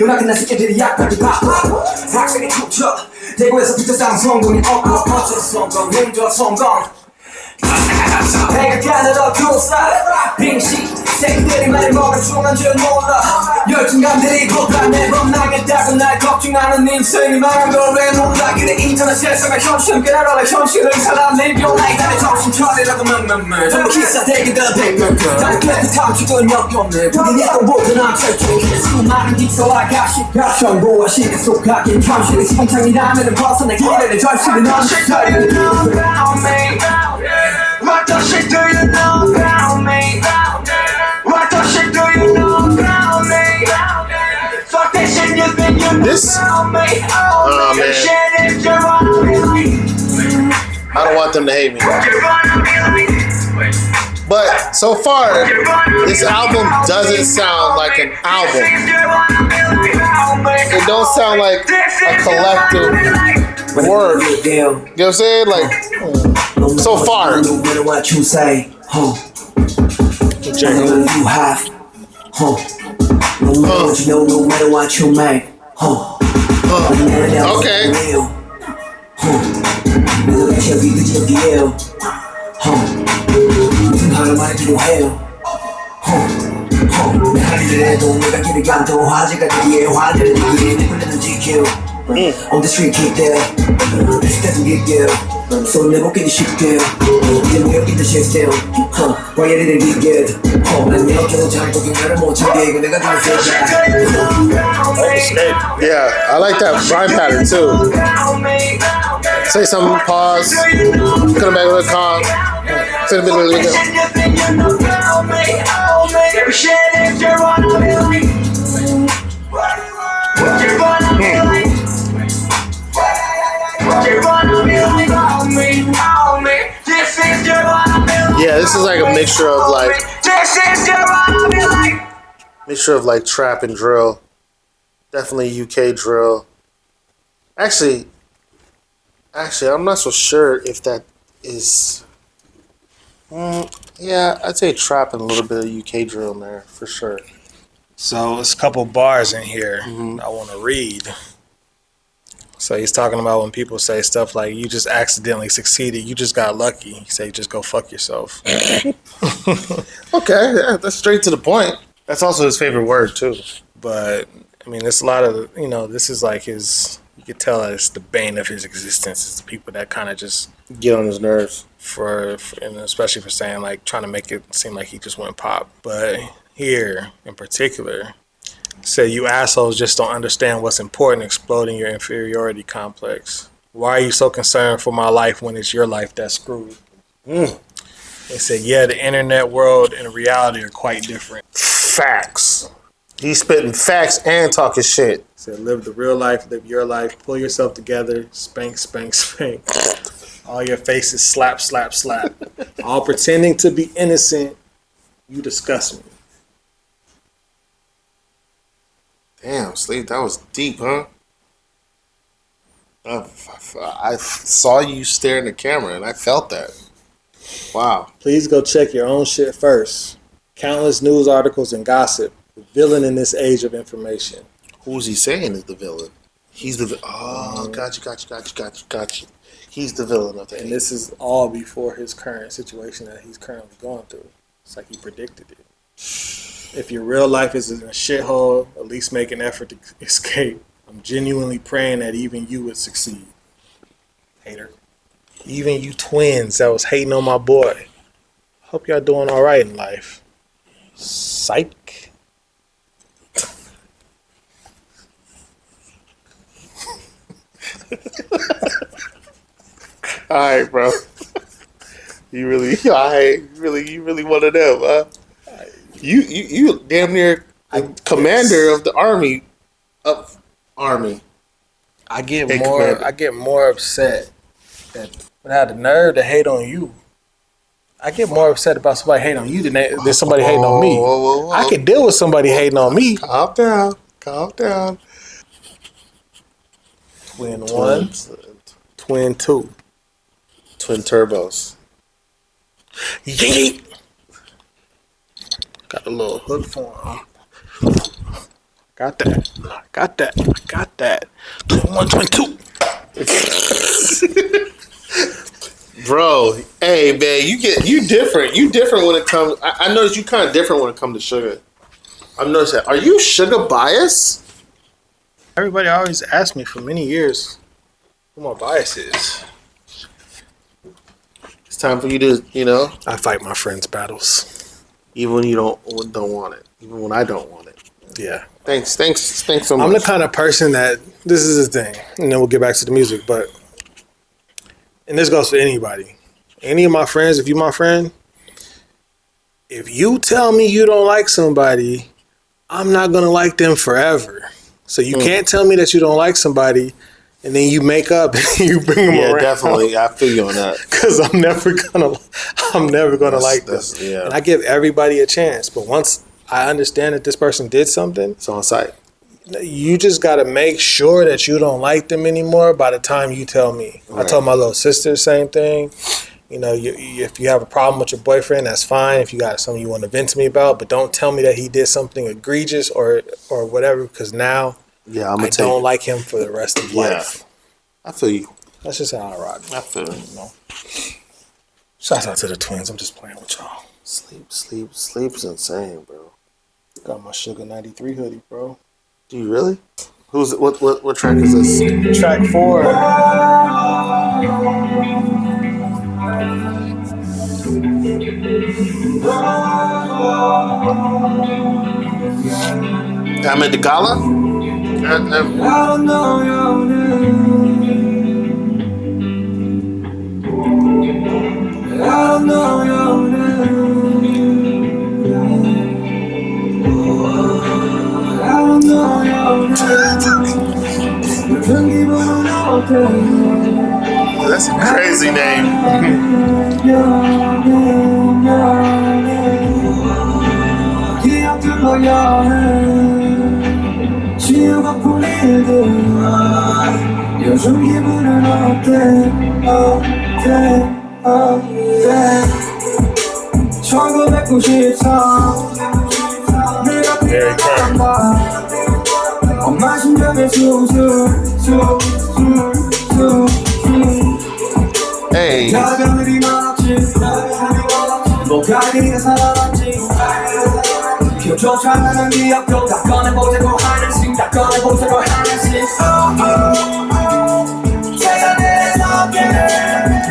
음악은 나 새끼들이 약하게 바빠 학생이 툭쳐 대구에서 붙어 싸운 성공이 어쩔 성공 힘들어 성공 내가 가느라 교사 빙시 새끼들이 말을 먹을 중한 줄 몰라 열정감들이 고파 매번 나겠다고 날 걱정하는 인생이 말한 걸 왜 몰라 그래 인터넷 세상의 현실은 깨달아라 현실을 사람들이 변해 나의 정신 차리라고 맘맘맘 전부 기사대기들 백명들 나는 깨끗한 죽은 역경들 우린 이동보다 난 철저히 수많은 기사와 가시 정보와 시대 속하긴 현실이 성창이라면 벗어나 기대는 절실히 넌 What the shit do you know about me? What the shit do you know about me? Fuck that shit you think you know about me? Oh man, shit if you wanna be like. I don't want them to hate me. But so far, this album doesn't sound like an album. It don't sound like a collective work. You know what I'm saying? Like, so far. No matter what you say, no matter you have, no matter what you know, no matter what you make, Okay. On the street keep there This doesn't get there So never get the shit there Never get the shit still Why you didn't get good 난 이렇게도 잘 보긴 나를 못 참게 이거 내가 좀 Yeah, I like that rhyme pattern too. Say something, pause, come back with a calm. Say the middle of Yeah, this is like a mixture of like trap and drill. Definitely UK drill. Actually, I'm not so sure if that is. Yeah, I'd say trap and a little bit of UK drill in there for sure. So there's a couple bars in here I want to read. So he's talking about when people say stuff like, you just accidentally succeeded, you just got lucky. He say, just go fuck yourself. Okay, yeah, that's straight to the point. That's also his favorite word, too. But, I mean, there's a lot of, this is like his, you could tell that it's the bane of his existence. It's the people that kind of just get on his nerves. And especially for saying, like, trying to make it seem like he just went pop. But here, in particular, say you assholes just don't understand what's important, exploding your inferiority complex. Why are you so concerned for my life when it's your life that's screwed? They said, yeah, the internet world and reality are quite different. Facts. He's spitting facts and talking shit. Said, live the real life, live your life, pull yourself together, spank, spank, spank. All your faces slap, slap, slap. All pretending to be innocent, you disgust me. Damn, Sleep, that was deep, huh? I saw you stare in the camera and I felt that. Wow. Please go check your own shit first. Countless news articles and gossip. The villain in this age of information. Who's he saying is the villain? He's the got you. He's the villain of the And this is all before his current situation that he's currently going through. It's like he predicted it. If your real life is in a shithole, at least make an effort to escape. I'm genuinely praying that even you would succeed. Hater. Even you twins that was hating on my boy. Hope y'all doing all right in life. Psych. All right, bro. You really one of them, huh? You damn near commander of the army. I get more upset that when I had the nerve to hate on you. I get more upset about somebody hating on you than somebody hating on me. Whoa. I can deal with somebody hating on me. Calm down. Twin one, twin two. Twin turbos. Yeet. Got a little hook for him. Got that. Twin one, twin two. Bro, hey man, you different. You different when it comes. I noticed you kind of different when it comes to sugar. I've noticed that. Are you sugar biased? Everybody always asks me for many years who my bias is. It's time for you to, I fight my friends' battles. even when you don't want it, even when I don't want it. Yeah. Thanks so much. I'm the kind of person that this is the thing, and then we'll get back to the music. But and this goes for anybody, any of my friends. If you my friend, if you tell me you don't like somebody, I'm not gonna like them forever. So you can't tell me that you don't like somebody, and then you make up and you bring them around. Yeah, definitely. I feel you on that. Because I'm never gonna like them. Yeah. And I give everybody a chance, but once I understand that this person did something, It's on site. you just got to make sure that you don't like them anymore by the time you tell me. Right. I told my little sister the same thing. If you have a problem with your boyfriend, that's fine. If you got something you want to vent to me about, but don't tell me that he did something egregious or whatever, because now I don't like him for the rest of life. I feel you. That's just how I rock. I feel you. Shout out to the twins. I'm just playing with y'all. Sleep's insane, bro. Got my Sugar 93 hoodie, bro. Do you really? What track is this? Track 4. I'm at the gala? I don't know your name. I don't know your name. I don't know your name. That's a crazy name. 지우가 풀리는 요즘 기분은 어때 1994 내가 피어난다 엄마 심장에 Hey. 야간들이 많았지 뭐가 이리가 살아났지 기억조차하는 기억도 다 꺼내보자고 하나씩 다 꺼내보자고 하나씩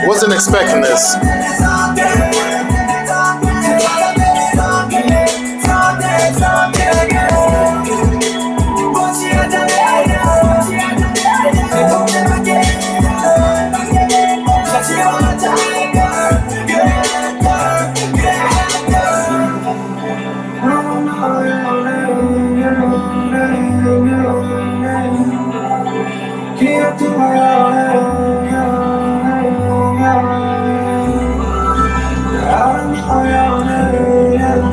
Wasn't expecting this.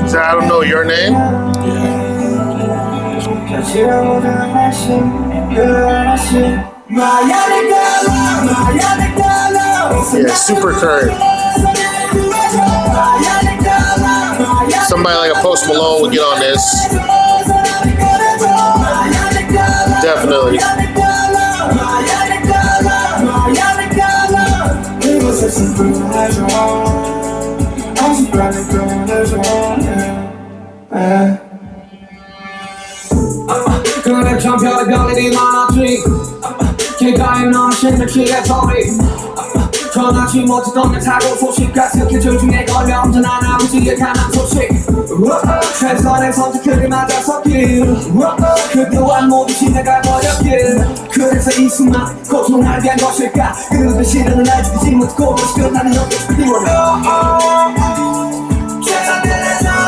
So I don't know your name? Yeah, super current. Somebody like a Post Malone would get on this. Definitely. 그래 참 별의별일이 많았지 길가에 넘치는 키의 소리 전하지 못했던 내 사고 소식 가스켓줄 중에 걸려 언제나 아버지의 가난 소식 최선의 선택들이 맞아섰길 그 또한 모두 지나가 버렸길 그래서 이 순간 고통을 위한 것일까 그 시련을 날 죽이지 못하고 다시 끝나는 연극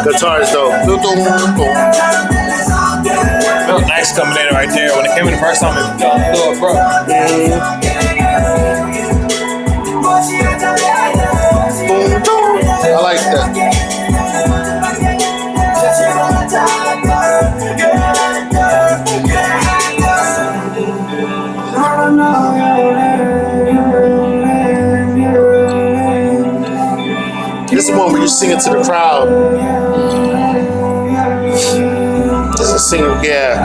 Guitars though. That was nice coming in right there. When it came in the first time, it felt a little abrupt. I like that. This is one where you sing it to the crowd. This is singing, yeah.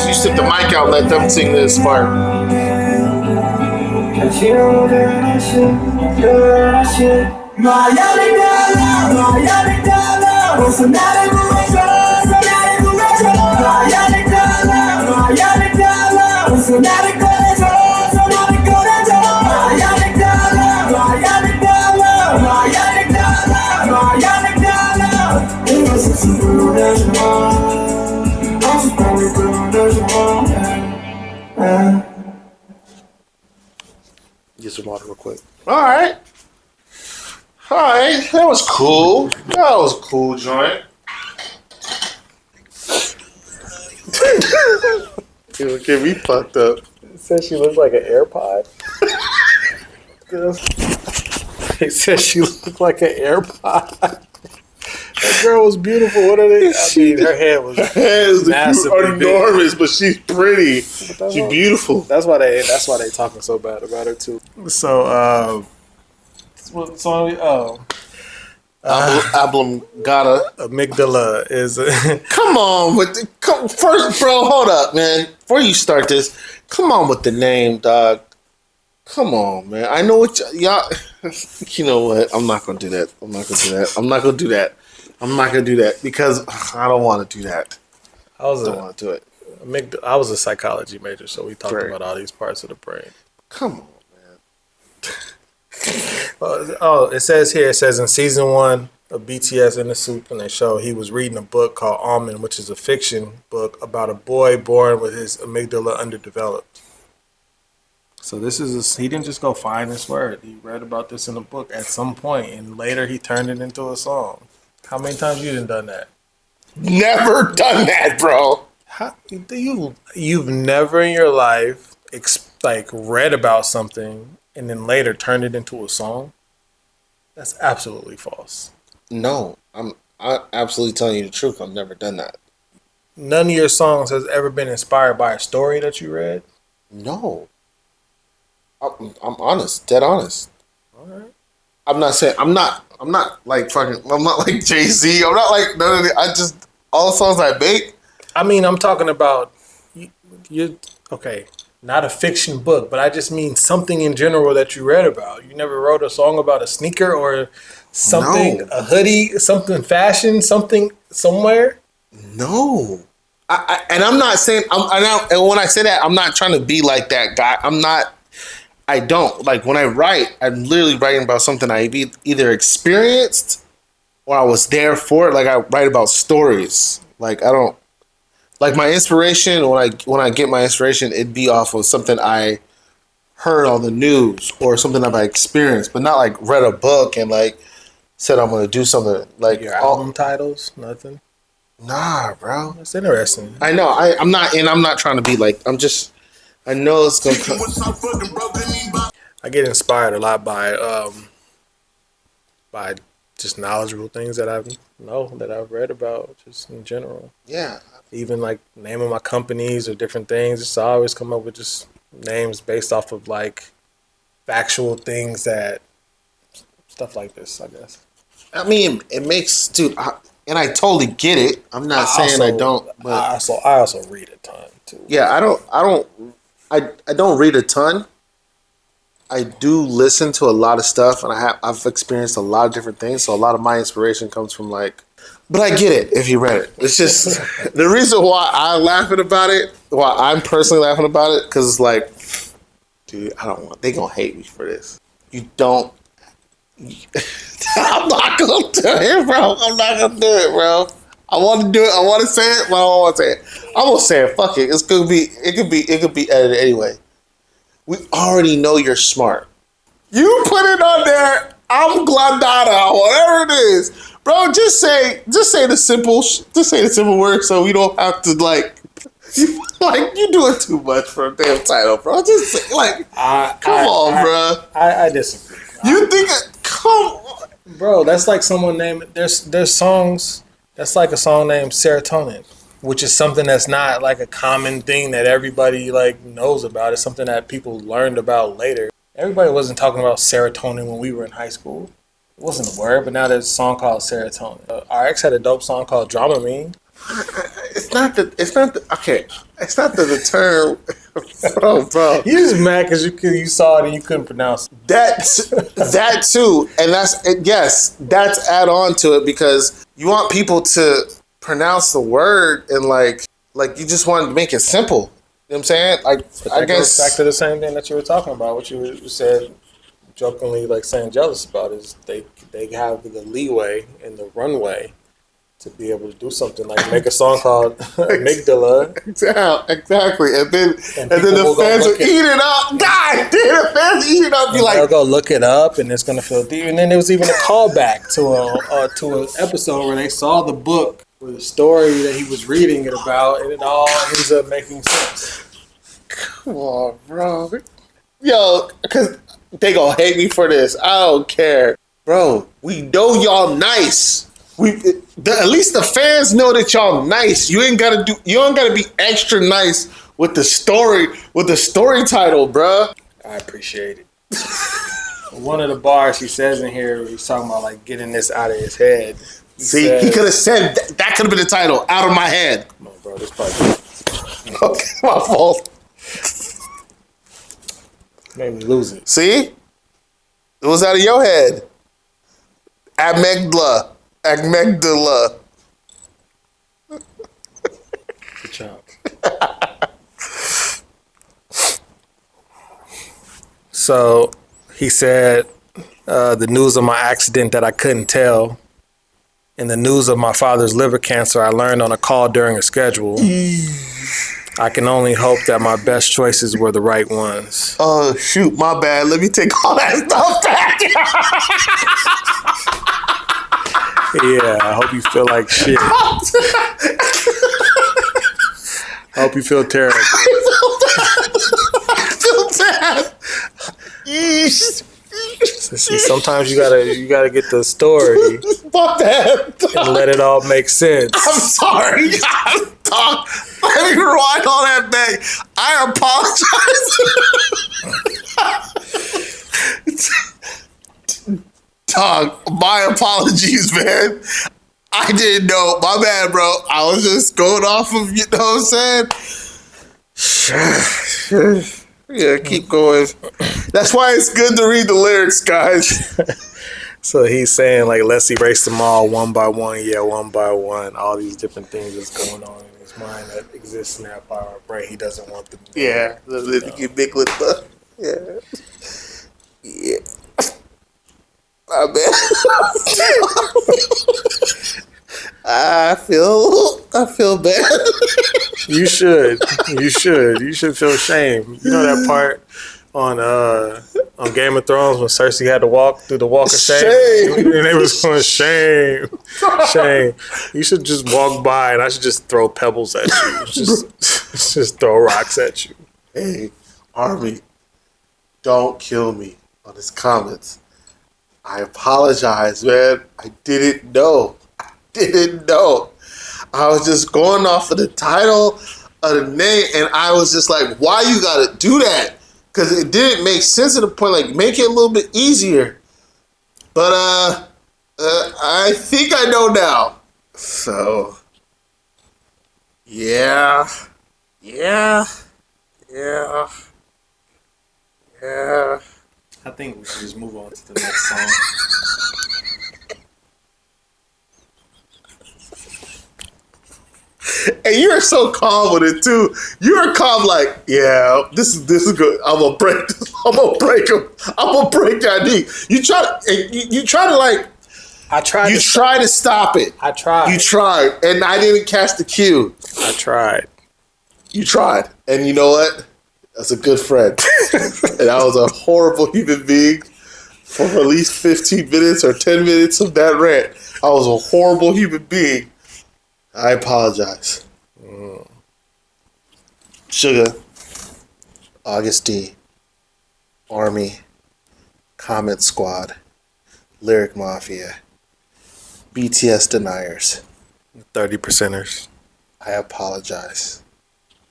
You stick the mic out, let them sing this part. Get some water real quick. All right. That was cool. That was a cool joint. It'll get me fucked up. It said she looked like an AirPod. It said she looked like an AirPod. That girl was beautiful. What are they? I mean, her head was massively enormous, but she's pretty. She's beautiful. That's why they talking so bad about her too. So, what song? Oblongata. Amygdala is. Come on first, bro. Hold up, man. Before you start this, come on with the name, dog. Come on, man. I know what y'all. You know what? I'm not gonna do that. I'm not gonna do that because I don't want to do that. I don't want to do it. I was a psychology major, so we talked about all these parts of the brain. Come on, man. It says here, in season 1 of BTS in the Soup, and they show he was reading a book called Almond, which is a fiction book about a boy born with his amygdala underdeveloped. So he didn't just go find this word. He read about this in a book at some point, and later he turned it into a song. How many times you done that? Never done that, bro. You've never in your life read about something and then later turned it into a song? That's absolutely false. No, I'm absolutely telling you the truth. I've never done that. None of your songs has ever been inspired by a story that you read? No. I'm honest, dead honest. All right. I'm not like Jay-Z. I'm not like none of the. All the songs I make. I mean, I'm talking about you. Okay, not a fiction book, but I just mean something in general that you read about. You never wrote a song about a sneaker or something, a hoodie, something fashion, something somewhere. No, and I'm not saying. And when I say that, I'm not trying to be like that guy. I'm not. I don't like when I write. I'm literally writing about something I either experienced or I was there for it. Like I write about stories. Like I don't like my inspiration. When I get my inspiration, it'd be off of something I heard on the news or something that I experienced, but not like read a book and like said I'm gonna do something. Like your album titles, nothing. Nah, bro. That's interesting. I know. I'm not trying to be like. I know it's gonna come. I get inspired a lot by just knowledgeable things that I've read about just in general. Yeah. Even like naming my companies or different things. Just I always come up with just names based off of like factual things that stuff like this, I guess. I mean, it makes and I totally get it. I'm not saying I don't, but I also read a ton too. Yeah, I don't read a ton. I do listen to a lot of stuff, and I've experienced a lot of different things. So a lot of my inspiration comes from like, but I get it if you read it. It's just the reason why I'm laughing about it, why I'm personally laughing about it, because it's like, dude, they gonna hate me for this. You don't. I'm not gonna do it, bro. I'm not gonna do it, bro. I want to do it. I want to say it, but I don't want to say it. I'm gonna say it. Fuck it. It could be edited anyway. We already know you're smart. You put it on there. I'm Gladada, whatever it is, bro. Just say the simple word, so we don't have to like. You doing too much for a damn title, bro. Just say, come on, bro. I disagree. You think? Come on, bro. That's like someone named. There's songs. That's like a song named Serotonin, which is something that's not like a common thing that everybody like knows about. It's something that people learned about later. Everybody wasn't talking about serotonin when we were in high school. It wasn't a word, but now there's a song called Serotonin. RX had a dope song called Dramamine. It's not the term. bro. You just mad because you saw it and you couldn't pronounce it. That too, and that's add on to it because you want people to pronounce the word and like you just want to make it simple. You know what I'm saying? Like, But I that guess goes back to the same thing that you were talking about. What you said jokingly, like saying jealous about is they have the leeway and the runway to be able to do something like make a song called Amygdala. exactly, and then people the will go fans will look at- eat it up. God damn, the fans eat it up. Be They'll like, go look it up, and it's gonna feel deep. And then there was even a callback to an episode where they saw the book or the story that he was reading it about, and it all ends up making sense. come on, bro. Yo, because they gonna hate me for this. I don't care, bro. We know y'all nice. At least the fans know that y'all nice. You ain't gotta be extra nice with the story title, bro. I appreciate it. One of the bars he says in here, he's talking about like getting this out of his head. He could have said that could have been the title. Out of my head. Come on, bro. This part Okay, my fault. made me lose it. See, it was out of your head. Amygdala. Good job. So he said, the news of my accident that I couldn't tell, and the news of my father's liver cancer I learned on a call during a schedule. I can only hope that my best choices were the right ones. Oh, shoot, my bad. Let me take all that stuff back. Yeah, I hope you feel like shit. I hope you feel terrible. I feel bad. See, sometimes you gotta get the story My bad. and let it all make sense. I'm sorry. Dog, let me rewind all that back. I apologize. Dog, my apologies, man. I didn't know. My bad, bro. I was just going off of, you know what I'm saying? Yeah, keep going. That's why it's good to read the lyrics, guys. So he's saying, like, let's erase them all one by one. Yeah, one by one. All these different things that's going on in his mind that exists in that part of our brain. He doesn't want them to. Yeah, the big with the. Yeah. My bad. I feel bad. You should feel shame. You know that part on Game of Thrones when Cersei had to walk through the walk of shame? And they was going shame. You should just walk by and I should just throw pebbles at you. Just throw rocks at you. Hey, Army, don't kill me on his comments. I apologize, man. I didn't know. I was just going off of the title of the name, and I was just like, why you gotta do that? Because it didn't make sense at the point, like, make it a little bit easier. But, I think I know now. So, yeah. I think we should just move on to the next song. And you're so calm with it too. You're calm, like, yeah, this is good. I'm gonna break this. I'm gonna break him. I'm gonna break that knee. You try to like. I tried. You try to stop it. I tried. You tried, and I didn't catch the cue. I tried. You tried, and you know what? That's a good friend. And I was a horrible human being for at least 15 minutes or 10 minutes of that rant. I was a horrible human being. I apologize. Sugar, August D, Army, Comment Squad, Lyric Mafia, BTS Deniers. 30%ers. I apologize.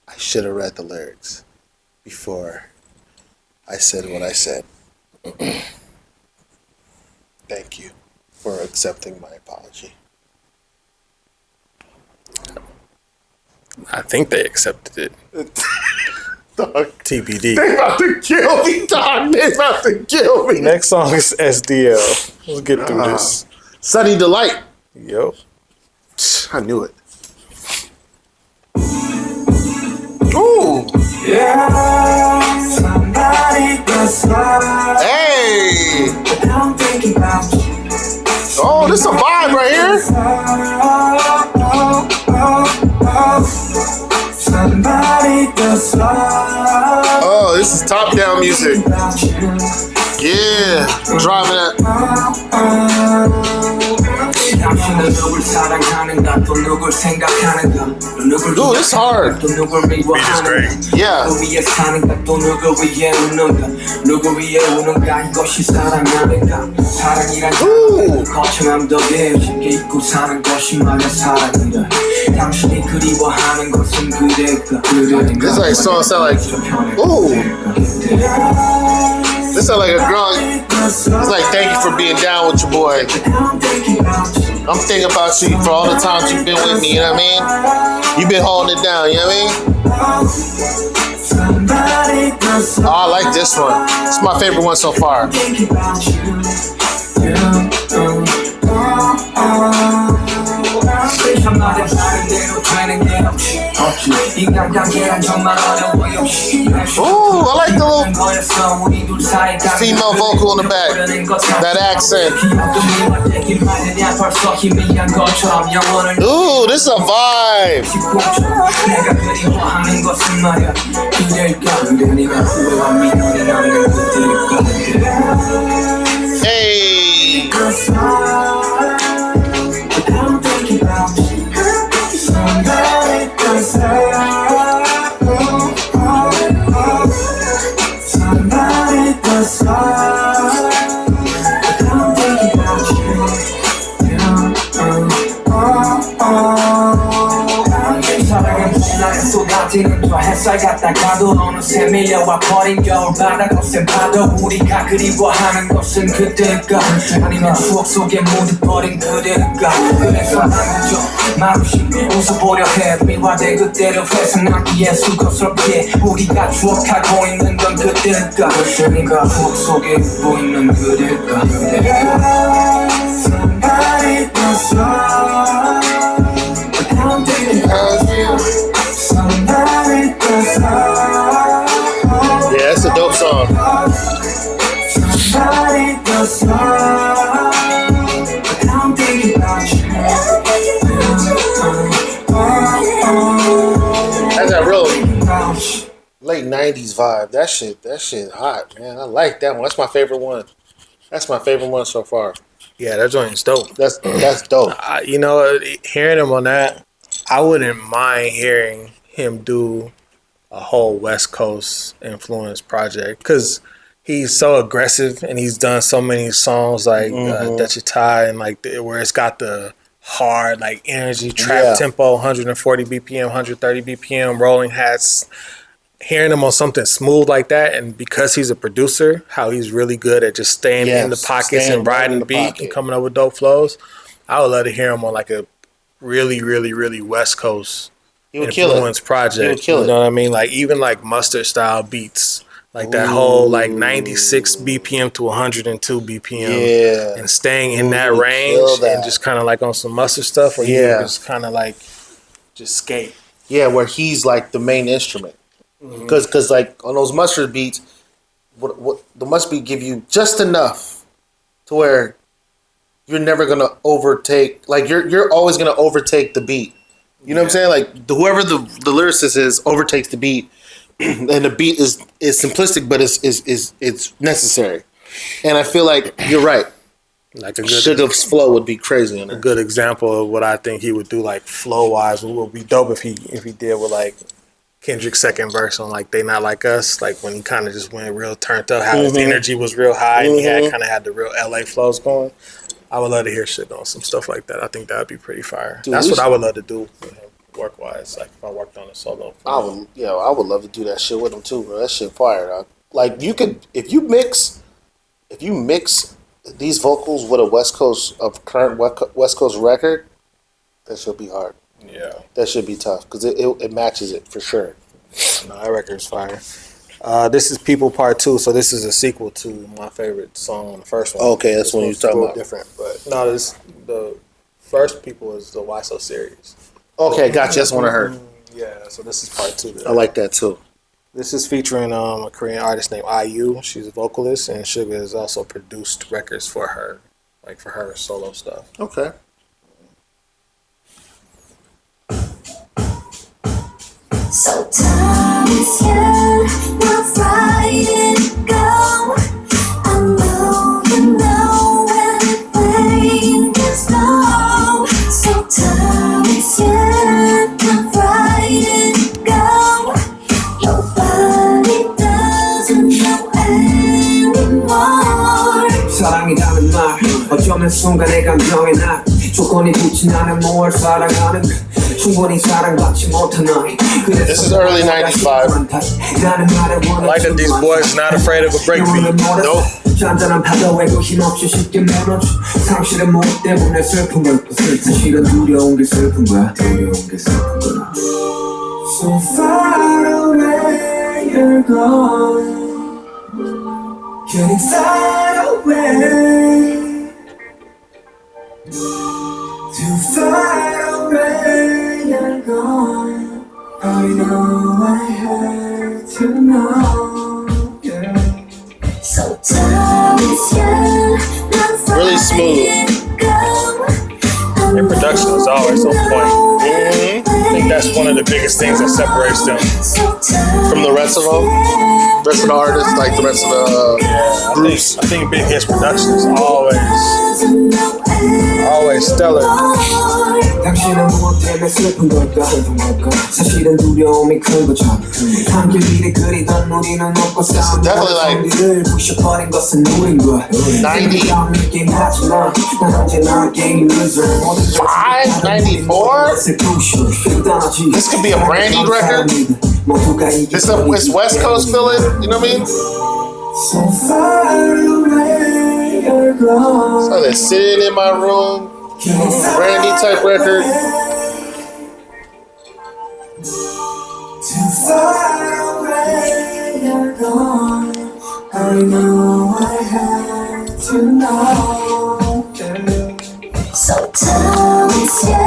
I should have read the lyrics before I said what I said. Thank you for accepting my apology. I think they accepted it. Dog. TBD. They about to kill me, dog. They about to kill me. Next song is SDL. Let's get through this. Sunny Delight. Yo. I knew it. Ooh. Yeah, somebody does love. Hey. I'm thinking about you. Oh, this a vibe right here. Somebody does love. Oh, this is top down music. Yeah, driving that. 당신은 누굴 사랑하는가 또 누굴 생각하는가 누굴 Dude, it's hard. 또 누굴 미워하는가 Yeah. 누구 위해 사는가 또 누구 위해 우는가 누구 위해 우는가 이것이 사랑하는가 사랑이란 거창함도 쉽게 잊고 사는 것이 말야 사랑이라 당신이 그리워하는 것은 그대가 This like song sound like, ooh. This sound like a girl. It's like, thank you for being down with your boy. I'm thinking about you for all the times you've been with me, you know what I mean? You've been holding it down, you know what I mean? Oh, I like this one. It's my favorite one so far. Ooh, I like the little female vocal in the back. That accent. Ooh, this is a vibe. Hey. 저 햇살 같다가도 어느새 밀려와 버린 겨울바다 거센 파도 우리가 그리워하는 것은 그때가 아니면 추억 속에 묻어버린 그대가 그래서 난 그저 말없이 웃어보려 해 미화돼 그때를 회상하기에 수고스럽게 우리가 추억하고 있는 건 그때가 그때가 추억 속에 보이는 그대가 Somebody does love I'm thinking about you Somebody does love. Yeah, it's a dope song. Somebody does love. I'm thinking about you. That's a real late 90s vibe. That shit hot, man. I like that one. That's my favorite one. That's my favorite one so far. Yeah, that joint's dope. That's dope. You know, hearing him on that, I wouldn't mind hearing him do a whole West Coast influence project because he's so aggressive and he's done so many songs like Dechitai and like where it's got the hard like energy trap tempo, 140 BPM, 130 BPM, rolling hats. Hearing him on something smooth like that, and because he's a producer, how he's really good at just staying in the pockets and riding the beat and coming up with dope flows. I would love to hear him on like a really, really, really West Coast influence project. You know what I mean? Like even like Mustard style beats, like that whole like 96 BPM to 102 BPM, and staying in that range and just kind of like on some Mustard stuff, where you just kind of like just skate. Yeah, where he's like the main instrument. Because like on those Mustard beats, what the Mustard beat give you just enough to where you're never gonna overtake. Like you're always gonna overtake the beat. You know what I'm saying? Like whoever the lyricist is overtakes the beat, and the beat is simplistic, but it's necessary. And I feel like you're right. Like a good Sugar's flow would be crazy on it. A good example of what I think he would do, like flow wise, would be dope if he did with like Kendrick's second verse on like They Not Like Us, like when he kind of just went real turned up, how his energy was real high and he had the real LA flows going. I would love to hear shit on some stuff like that. I think that would be pretty fire. Dude, that's what I would love to do with him, work wise. Like if I worked on a solo. I would love to do that shit with him too, bro. That shit fire, dog. Like you could if you mix these vocals with a current West Coast record, that should be hard. Yeah, that should be tough because it matches it for sure. No, that record is fire. This is People Part 2, so this is a sequel to my favorite song on the first one. Okay, that's what you're talking about. Different, but no, the first People is the Why So Serious. Okay, gotcha. That's one I heard. Yeah, so this is Part 2. I like that too. This is featuring a Korean artist named IU. She's a vocalist, and Suga has also produced records for her, like for her solo stuff. Okay. So time is here, not fighting, go. I know you know anything is no. So time is here, not fighting, go. Nobody doesn't know anymore. 사랑이라는 말 어쩌면 순간의 감정의 날 조건이 붙진 않은 뭘 살아가는 충분히 사랑받지 못한 너희. This is early 95. I like that these boys not afraid of a breakbeat. Nope. 잔잔한 파도에도 힘없이 쉽게 무너져. 상실의 무엇 때문에 슬픈 걸 사실은 두려운 게 슬픈 거야. So far away you're gone, getting far away, too far away you're gone. I know I had to know, yeah. So time is here, Really smooth. Their production is always on point. I think that's one of the biggest things that separates them From the rest of them, rest of the artists, like the rest of the groups. I think Big Hit's production is always stellar. 당신은 무엇 때문에 슬픈 걸까? 사실은 두려움이 큰 거죠. 함께 미래 그리던 우리는 없고 싸움 우리를 부셔버린 것은 우린 거야. 90. 하지만 난 언제나 게임 루저. 5, 94? This could be a Brandy record. It's West Coast feeling, you know what I mean? So far away you're gone. So they're sitting in my room, Brandy type record. Too far away you're gone. I know I had to know. So time is here,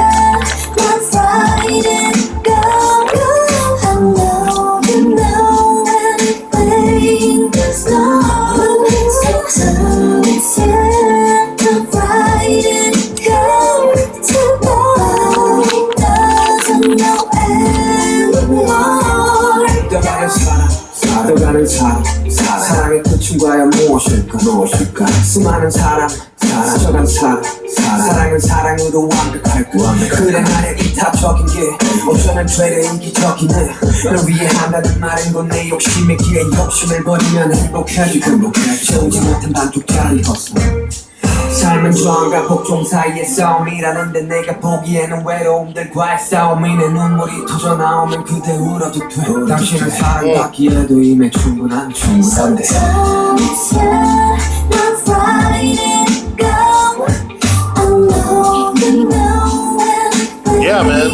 not fighting, go. I know you know anything is no. So time is here, not fighting, go. Nobody doesn't know anymore. 떠가는 사랑의 끝은 과연 무엇일까? 수많은 사람 스쳐간 사랑은 사랑으로 완벽할까? 그래 나의 이타적인 게 어쩌면 되려 인기적이네. 널 위해 한다는 말은 건 내 욕심이기에 욕심을 버리면 행복해지고 채우지 못한 반쪽짜리 헛소. 삶은 저항과 복종 사이의 싸움이라는데 내가 보기에는 외로움들과의 싸움이 내 눈물이 터져 나오면 그대 울어도 돼. 당신은 사랑받기에도 이미 충분한데. Yeah, man.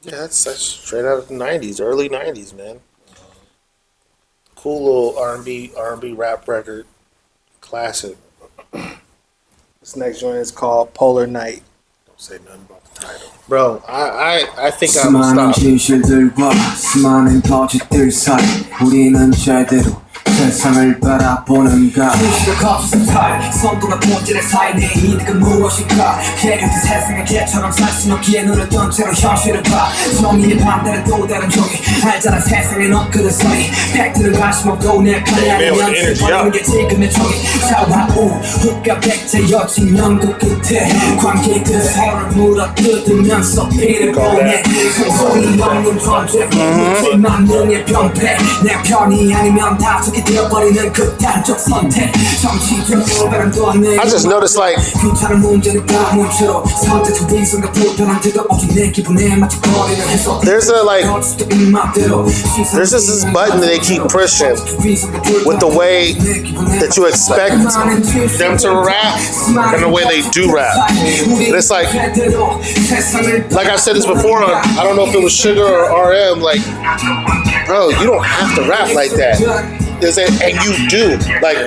Yeah, that's straight out of the 90s, early 90s, man. Cool little R&B rap record. Classic. This next joint is called Polar Night. Don't say nothing about the title. Bro, I think I'm gonna 수많은 stop. 진실들과 수많은 거짓들 사이 우리는 제대로 세상을 바라보는가. 진실을 거짓은 사이 선두가 본질의 사이 내 이득은 무엇일까. 계류된 세상의 개처럼 살 수 없기에 눈을 뜬 채로 현실을 봐. 정의의 반대는 또 다른 종이 알잖아 세상엔 없거든 소리. 팩트를 관심 없고 내 편이 아니면 버리는 게 지금의 종이. 사와 우 흑과 백제 여친 연극 끝에 관객들 서로를 물어뜯으면서 피를 보내. 소리 없는 존재 만능의 병폐 내 편이 아니면 다 저기 되어버리는 극단적 선택 정치적으로 바람도 내 I just noticed like 괜찮은 문제는 가문처럼 선택적 위선과 불편한 뜨거운 내 기분에 맞춰버리는 해석 there's this button that they keep pushing with the way that you expect them to rap and the way they do rap. And it's like I've said this before on, I don't know if it was Sugar or RM, like, bro, you don't have to rap like that. And you do. Like,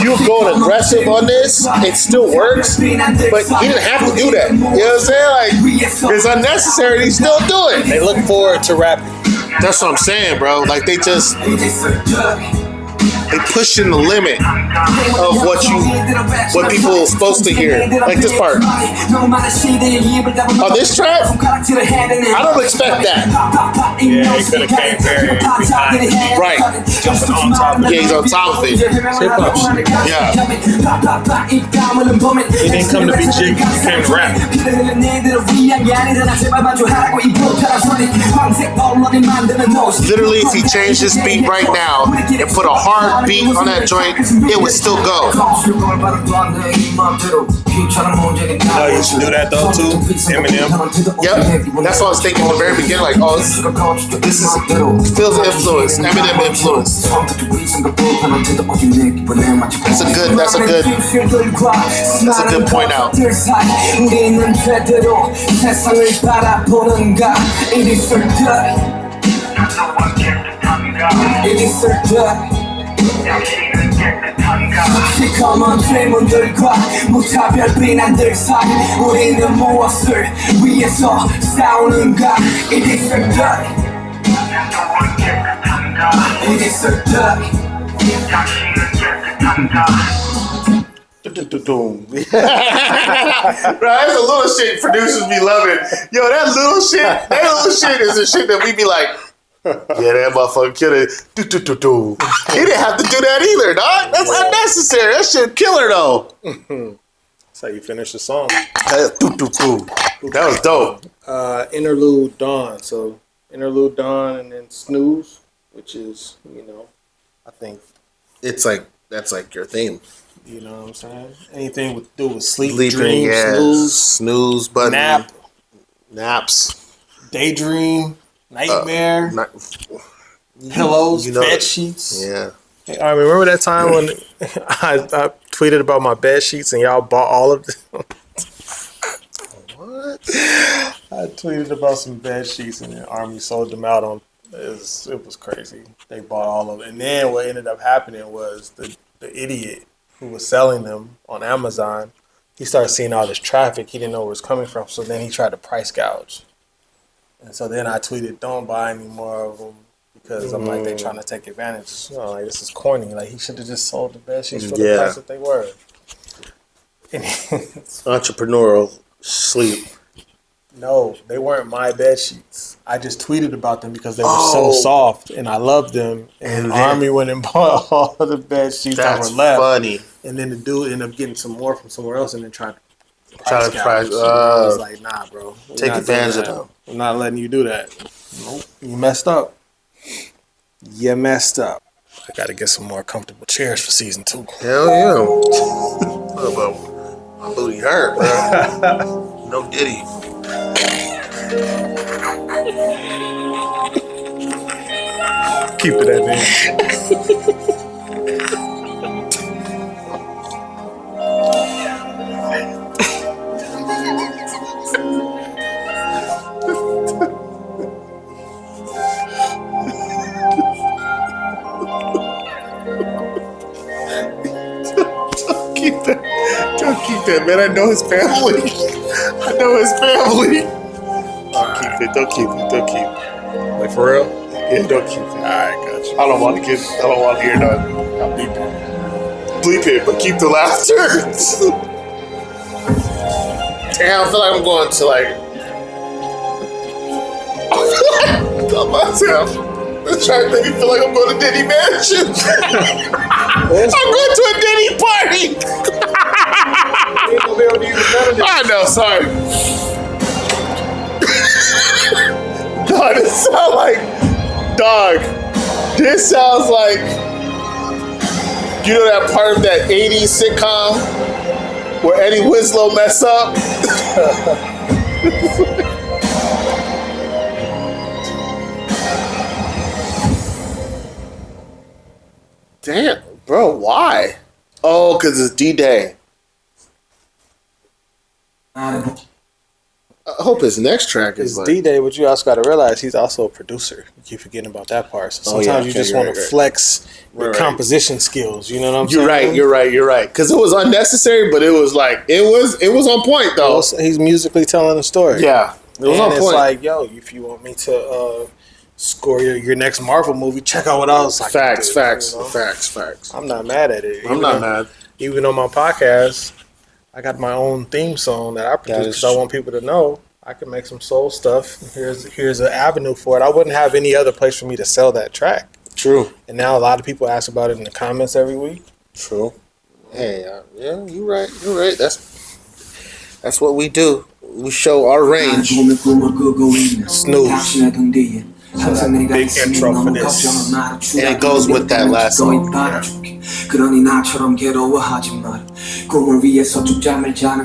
you're going aggressive on this, it still works, but he didn't have to do that. You know what I'm saying? Like, it's unnecessary, and he still do it. They look forward to rapping. That's what I'm saying, bro. Like, they pushing the limit of what people are supposed to hear. Like this part. On this track, I don't expect that. Yeah, he could have came very behind. Right. Jumping on top of it. Yeah, he's on top of it. Hip-hop shit. Yeah. He didn't come to be jiggy, he came to rap. Literally, if he changed his beat right now and put a hard beat on that joint, it would still go. Oh, you should do that though too? Eminem. Yep. That's what I was thinking at the very beginning. Like, oh, this feels influence. Eminem influence. That's a good point out. 시커먼 질문들과 무차별 비난들 사이 우리는 무엇을 위해서 싸우는가 It is our dirt It is our dirt Bro, that's a little shit producers be loving. Yo, that little shit is the shit that we be like, yeah, that motherfucker killed it. He didn't have to do that either, dog. That's unnecessary. That shit killer though. That's how you finish the song. That was dope. Interlude Dawn. So Interlude Dawn and then Snooze, which is, I think It's like that's like your theme. You know what I'm saying? Anything to do with sleep, Sleeping, dream, yeah. Snooze button. Naps, daydream, nightmare, pillows, bed sheets. Yeah. Hey, I remember that time when I tweeted about my bed sheets and y'all bought all of them? What? I tweeted about some bed sheets and the Army sold them out on. It was crazy. They bought all of them. And then what ended up happening was the idiot who was selling them on Amazon, he started seeing all this traffic. He didn't know where it was coming from. So then he tried to price gouge. And so then I tweeted, don't buy any more of them because I'm like, they're trying to take advantage. Like, this is corny. Like, he should have just sold the bed sheets for the price that they were. Entrepreneurial sleep. No, they weren't my bed sheets. I just tweeted about them because they were so soft and I loved them. And Army went and bought all of the bed sheets that were left. That's funny. And then the dude ended up getting some more from somewhere else and then tried to price. I was like, nah, bro. Take advantage of them. I'm not letting you do that. Nope. You messed up. You messed up. I got to get some more comfortable chairs for season 2. Hell yeah. My booty hurt, bro. No Diddy. Keep it at that. Don't keep that, man. I know his family. Don't keep it. Like, for real? Yeah, don't keep it. Alright, got you. I don't want to hear that. I'll bleep it. Bleep it, but keep the laughter. Damn, I feel like I'm going to Let's try to make me feel like I'm going to Diddy Mansion. I'm going to a Diddy party. I know, sorry. Dog, this sounds like You know that part of that 80s sitcom where Eddie Winslow mess up? Damn, bro, why? Oh, because it's D-Day. I hope his next track is It's like... D-Day, but you also got to realize he's also a producer. You keep forgetting about that part. So sometimes you just want to flex your composition skills. You know what I'm saying? You're right. Because it was unnecessary, but it was like, it was on point, though. He's musically telling a story. Yeah, it was on point. It's like, yo, if you want me to score your next Marvel movie, check out what else I can do, Facts. I'm not mad at it. I'm not mad. Even on my podcast, I got my own theme song that I produce because I want people to know I can make some soul stuff. Here's an avenue for it. I wouldn't have any other place for me to sell that track. True. And now a lot of people ask about it in the comments every week. True. Hey, yeah, you're right. That's what we do. We show our range. Snooze. Big intro for this. And it goes with that last song.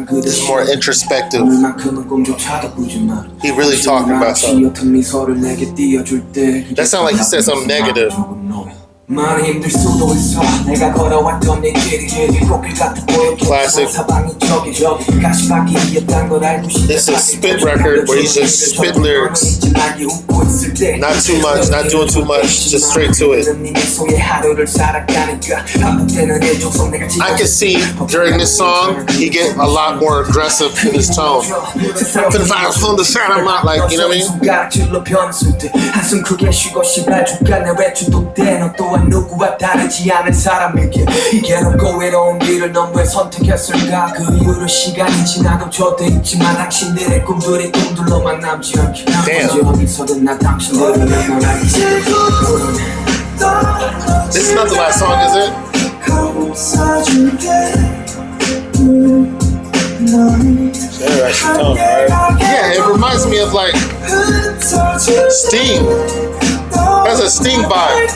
This is more introspective. He really talking about something. That sounds like he said something negative. Classic. It's a spit record where he's just spit lyrics. Not too much, not doing too much, just straight to it. I can see during this song he get a lot more aggressive in his tone. From the sound, I'm not like, you know what I mean? 누구와 다르지 않은 사람에게 이게롭고 외로운 길을 넌 왜 선택했을까 그 이후로 시간이 지나도 저도 있지만 당신들의 꿈들이 꿈들로만 남지 않게 언제 어디서든 나 당신들을 응원하기 This is not the last song, is it? Yeah, it reminds me of like Sting. That's a Sting vibe.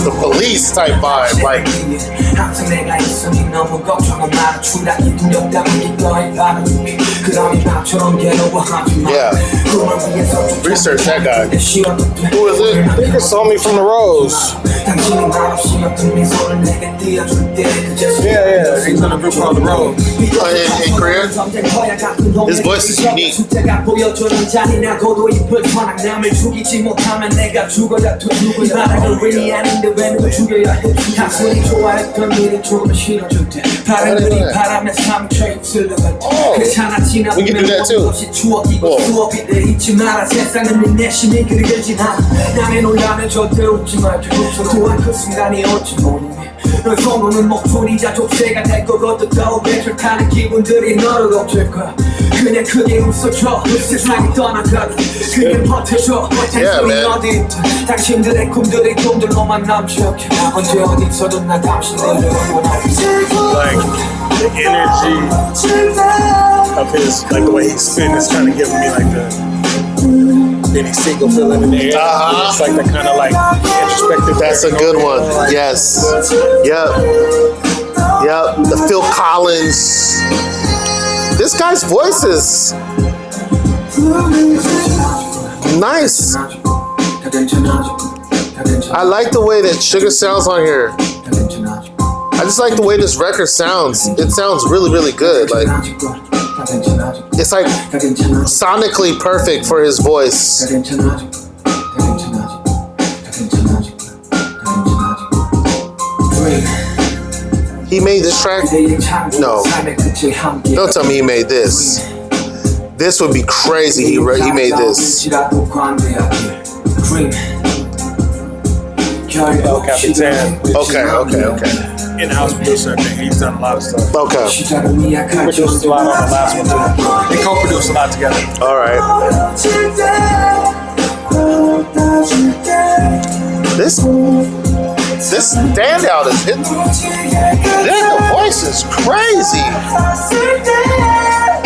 The Police type vibe, like. Yeah. Research that guy. Who is it? I think it saw me from the Rose. Yeah. He's in a group called The Rose. In Korea? His voice is unique. Oh, we can do that too. 널 손오는 목소리자 족쇄가 될 것 같았다고 배출 타는 기분들이 너를 덮칠 거야 그냥 크게 웃어줘 세상이 떠나가도 그냥 버텨줘 당신이 어디 있든 당신들의 꿈들이 꿈들로만 남지 않게 언제 어디서든 나 당신들을 응원하기 Like the energy of his, like the way he's spinning is kind of giving me like the Benny Siegel feeling in the air. It's like the kind of like introspective. That's a good one. Yes. Yep. The Phil Collins. This guy's voice is nice. I like the way that Sugar sounds on here. I just like the way this record sounds. It sounds really, really good. Like, it's like sonically perfect for his voice. He made this track? No. Don't tell me he made this. This would be crazy. He made this. El Capitan. Okay. In-house producer, I think he's done a lot of stuff. Okay. He produced a lot on the last one too. They co-produced a lot together. All right. This standout is hitting. The voice is crazy.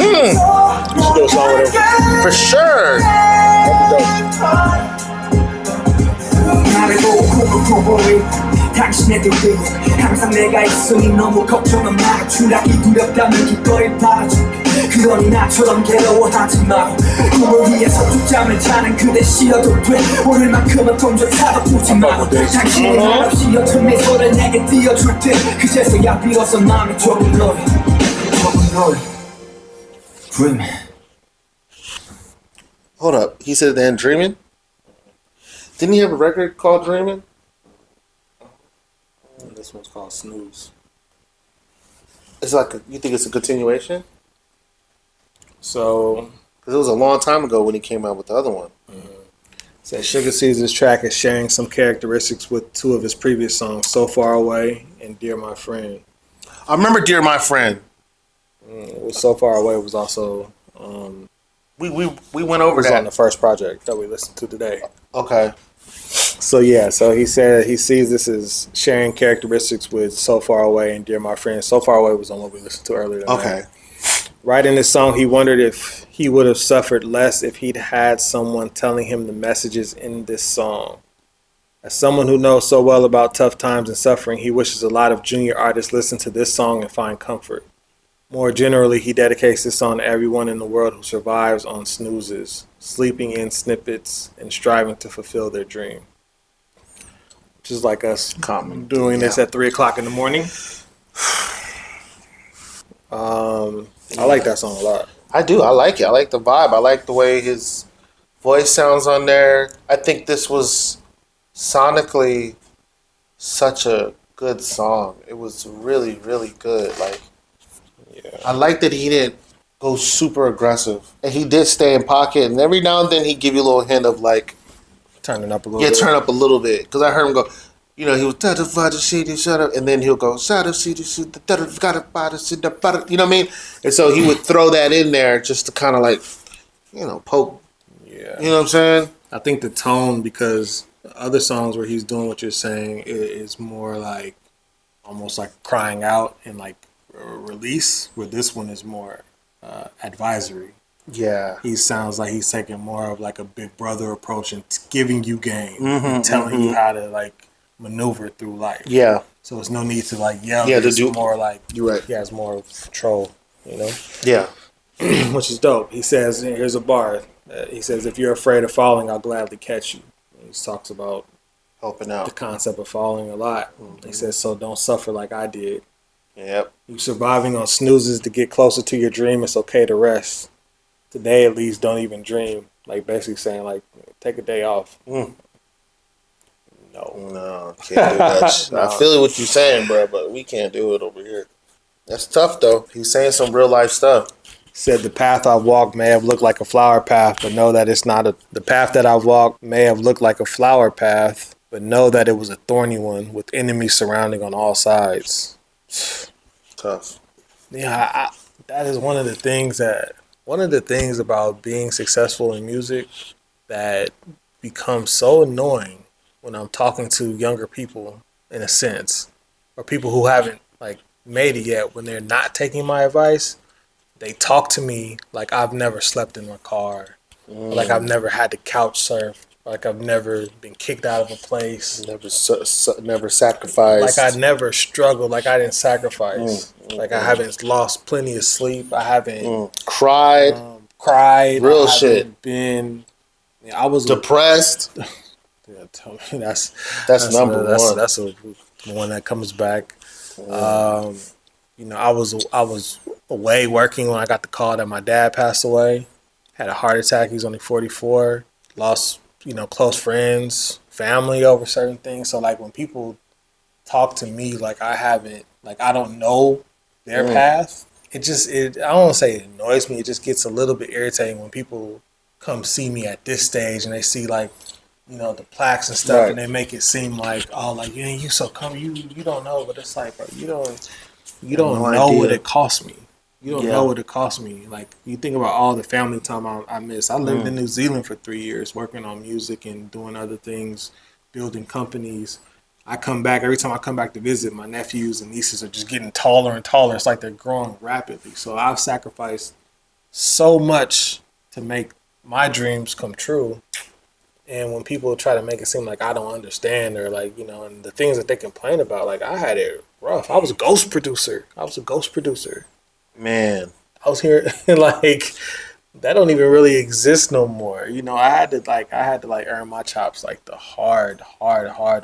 You should do a song with him. For sure. 자신의 듯 항상 내가 있으니 너무 걱정은 마라 추락이 두렵다면 기꺼이 받아줄게 그러니 나처럼 괴로워하지 마 꿈을 위해서 뚝잠을 자는 그대 쉬어도 돼 오늘만큼은 돈조차도 보지 마 당신이 말없이 옅은 미소를 내게 띄워줄 때 그제서야 비로소 마음이 조금 너의 Dreaming. Hold up. He said then Dreaming? Didn't he have a record called Dreaming? This one's called Snooze. It's like, you think it's a continuation? So, Because it was a long time ago when he came out with the other one. says Sugar sees this track as sharing some characteristics with two of his previous songs, So Far Away and Dear My Friend. I remember Dear My Friend. So Far Away was also We went over was that. on the first project that we listened to today. Okay. So yeah, so he said he sees this as sharing characteristics with So Far Away and Dear My Friend. So Far Away was on what we listened to earlier. Okay. Writing this song, he wondered if he would have suffered less if he'd had someone telling him the messages in this song. As someone who knows so well about tough times and suffering, he wishes a lot of junior artists listen to this song and find comfort. More generally, he dedicates this song to everyone in the world who survives on snoozes, sleeping in snippets, and striving to fulfill their dream. Just like us doing this at 3 o'clock in the morning. I like that song a lot. I do. I like it. I like the vibe. I like the way his voice sounds on there. I think this was sonically such a good song. It was really, really good. Like, I like that he didn't go super aggressive. And he did stay in pocket. And every now and then he'd give you a little hint of like... Turning up a little bit. Yeah, turn up a little bit. Because I heard him go... You know, he was shut up, and then he'll go shut up, you know what I mean? And so he would throw that in there just to kind of like, you know, poke. Yeah. You know what I'm saying? I think the tone, because other songs where he's doing what you're saying is more like almost like crying out and like release, where this one is more advisory. Yeah. He sounds like he's taking more of like a big brother approach and giving you game, and telling you how to like maneuver through life. Yeah. So it's no need to like yell. Yeah, to it's do more like you're right. he has more control, you know? Yeah. Which is dope. He says, here's a bar. He says, if you're afraid of falling, I'll gladly catch you. He talks about helping out the concept of falling a lot. He says, so don't suffer like I did. Yep. You surviving on snoozes to get closer to your dream. It's okay to rest. Today, at least, don't even dream. Like basically saying, like, take a day off. No, can't do that. No. I feel what you're saying, bro, but we can't do it over here. That's tough, though. He's saying some real life stuff. Said the path I've walked may have looked like a flower path, but know that it's not the path that I've walked may have looked like a flower path, but know that it was a thorny one with enemies surrounding on all sides. Tough. Yeah, that is one of the things about being successful in music that becomes so annoying when I'm talking to younger people, in a sense, or people who haven't like made it yet. When they're not taking my advice, they talk to me like I've never slept in my car, or like I've never had to couch surf, like I've never been kicked out of a place, never sacrificed, like I never struggled, like I didn't sacrifice, like I haven't lost plenty of sleep, I haven't cried, real shit, I was depressed. Yeah, tell me that's number one. That's a one that comes back. You know, I was away working when I got the call that my dad passed away. Had a heart attack. He was only 44. Lost, you know, close friends, family over certain things. So like when people talk to me like I don't know their path, I don't want to say it annoys me. It just gets a little bit irritating when people come see me at this stage and they see like, you know, the plaques and stuff, and they make it seem like, oh, like you so come, you don't know, but it's like, bro, you don't know what it cost me. You don't know what it cost me. Like you think about all the family time I missed. I lived in New Zealand for 3 years, working on music and doing other things, building companies. I come back every time I come back to visit. My nephews and nieces are just getting taller and taller. It's like they're growing rapidly. So I've sacrificed so much to make my dreams come true. And when people try to make it seem like I don't understand or like, you know, and the things that they complain about, like I had it rough. I was a ghost producer. Man. I was here like that don't even really exist no more. You know, I had to earn my chops like the hard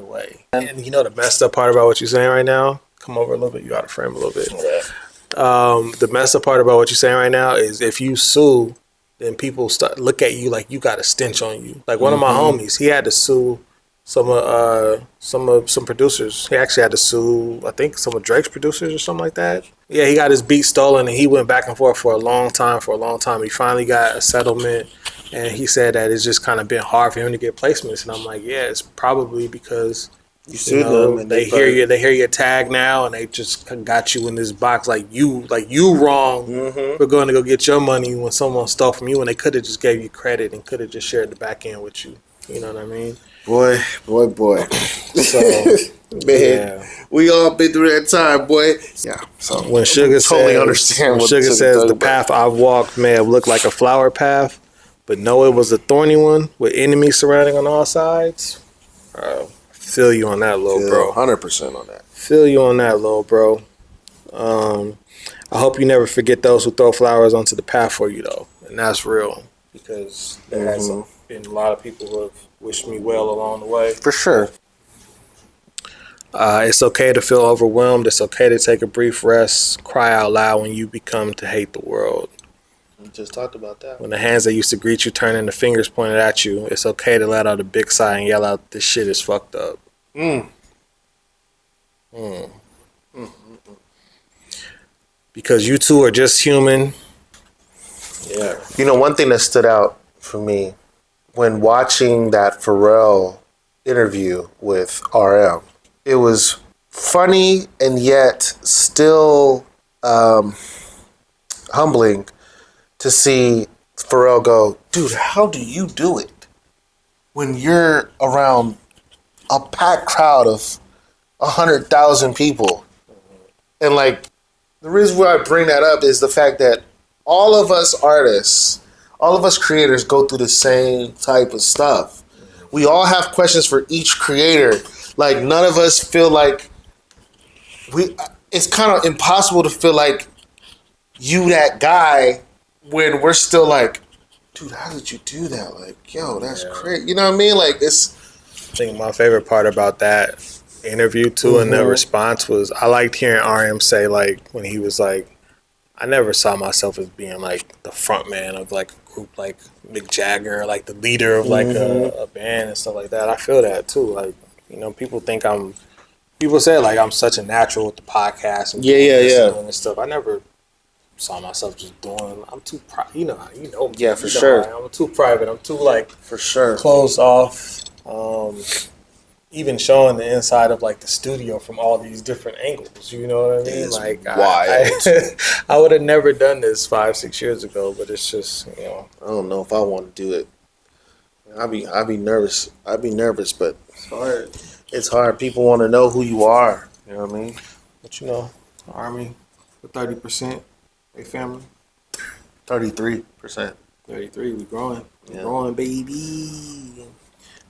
way. And you know the messed up part about what you're saying right now? Come over a little bit, you out of frame a little bit. The messed up part about what you're saying right now is if you sue, then people look at you like you got a stench on you. Like one of my homies, he had to sue some producers. He actually had to sue, I think, some of Drake's producers or something like that. Yeah, he got his beat stolen and he went back and forth for a long time. He finally got a settlement and he said that it's just kind of been hard for him to get placements. And I'm like, yeah, it's probably because you sued them and they hear your tag now and they just got you in this box like you wrong for going to go get your money when someone stole from you and they could have just gave you credit and could have just shared the back end with you. You know what I mean? Boy. So, man, yeah. We all been through that time, boy. Yeah. So when Sugar understand when Sugar says the path I've walked may have looked like a flower path, but no, it was a thorny one with enemies surrounding on all sides. Feel you on that, little bro. 100% on that. Feel you on that, little bro. I hope you never forget those who throw flowers onto the path for you, though, and that's real because there has been a lot of people who have wished me well along the way. For sure. It's okay to feel overwhelmed. It's okay to take a brief rest. Cry out loud when you become to hate the world. We just talked about that. When the hands that used to greet you turn into fingers pointed at you, it's okay to let out a big sigh and yell out, "This shit is fucked up." Because you two are just human. Yeah. You know, one thing that stood out for me when watching that Pharrell interview with RM, it was funny and yet still humbling to see Pharrell go, dude, how do you do it when you're around a packed crowd of 100,000 people? And like, the reason why I bring that up is the fact that all of us artists, all of us creators go through the same type of stuff. We all have questions for each creator. Like, none of us feel like it's kind of impossible to feel like you that guy when we're still like, dude, how did you do that? Like, yo, that's crazy. You know what I mean? Like, it's... I think my favorite part about that interview too and the response was I liked hearing RM say, like, when he was like, I never saw myself as being like the front man of like a group like Mick Jagger, like the leader of like a band and stuff like that. I feel that too. Like, you know, people say like I'm such a natural with the podcast and doing this stuff. I never saw myself just doing. I'm too you know me. Yeah, for sure. I'm too private. I'm too like for sure closed off. Even showing the inside of like the studio from all these different angles, you know what I mean? It's like wild. I would have never done this 5-6 years ago, but it's just, you know. I don't know if I want to do it. I'd be nervous. But it's hard. It's hard. People want to know who you are. You know what I mean? But you know, Army for 30%, a family. 33%. 33. We growing. We growing, baby.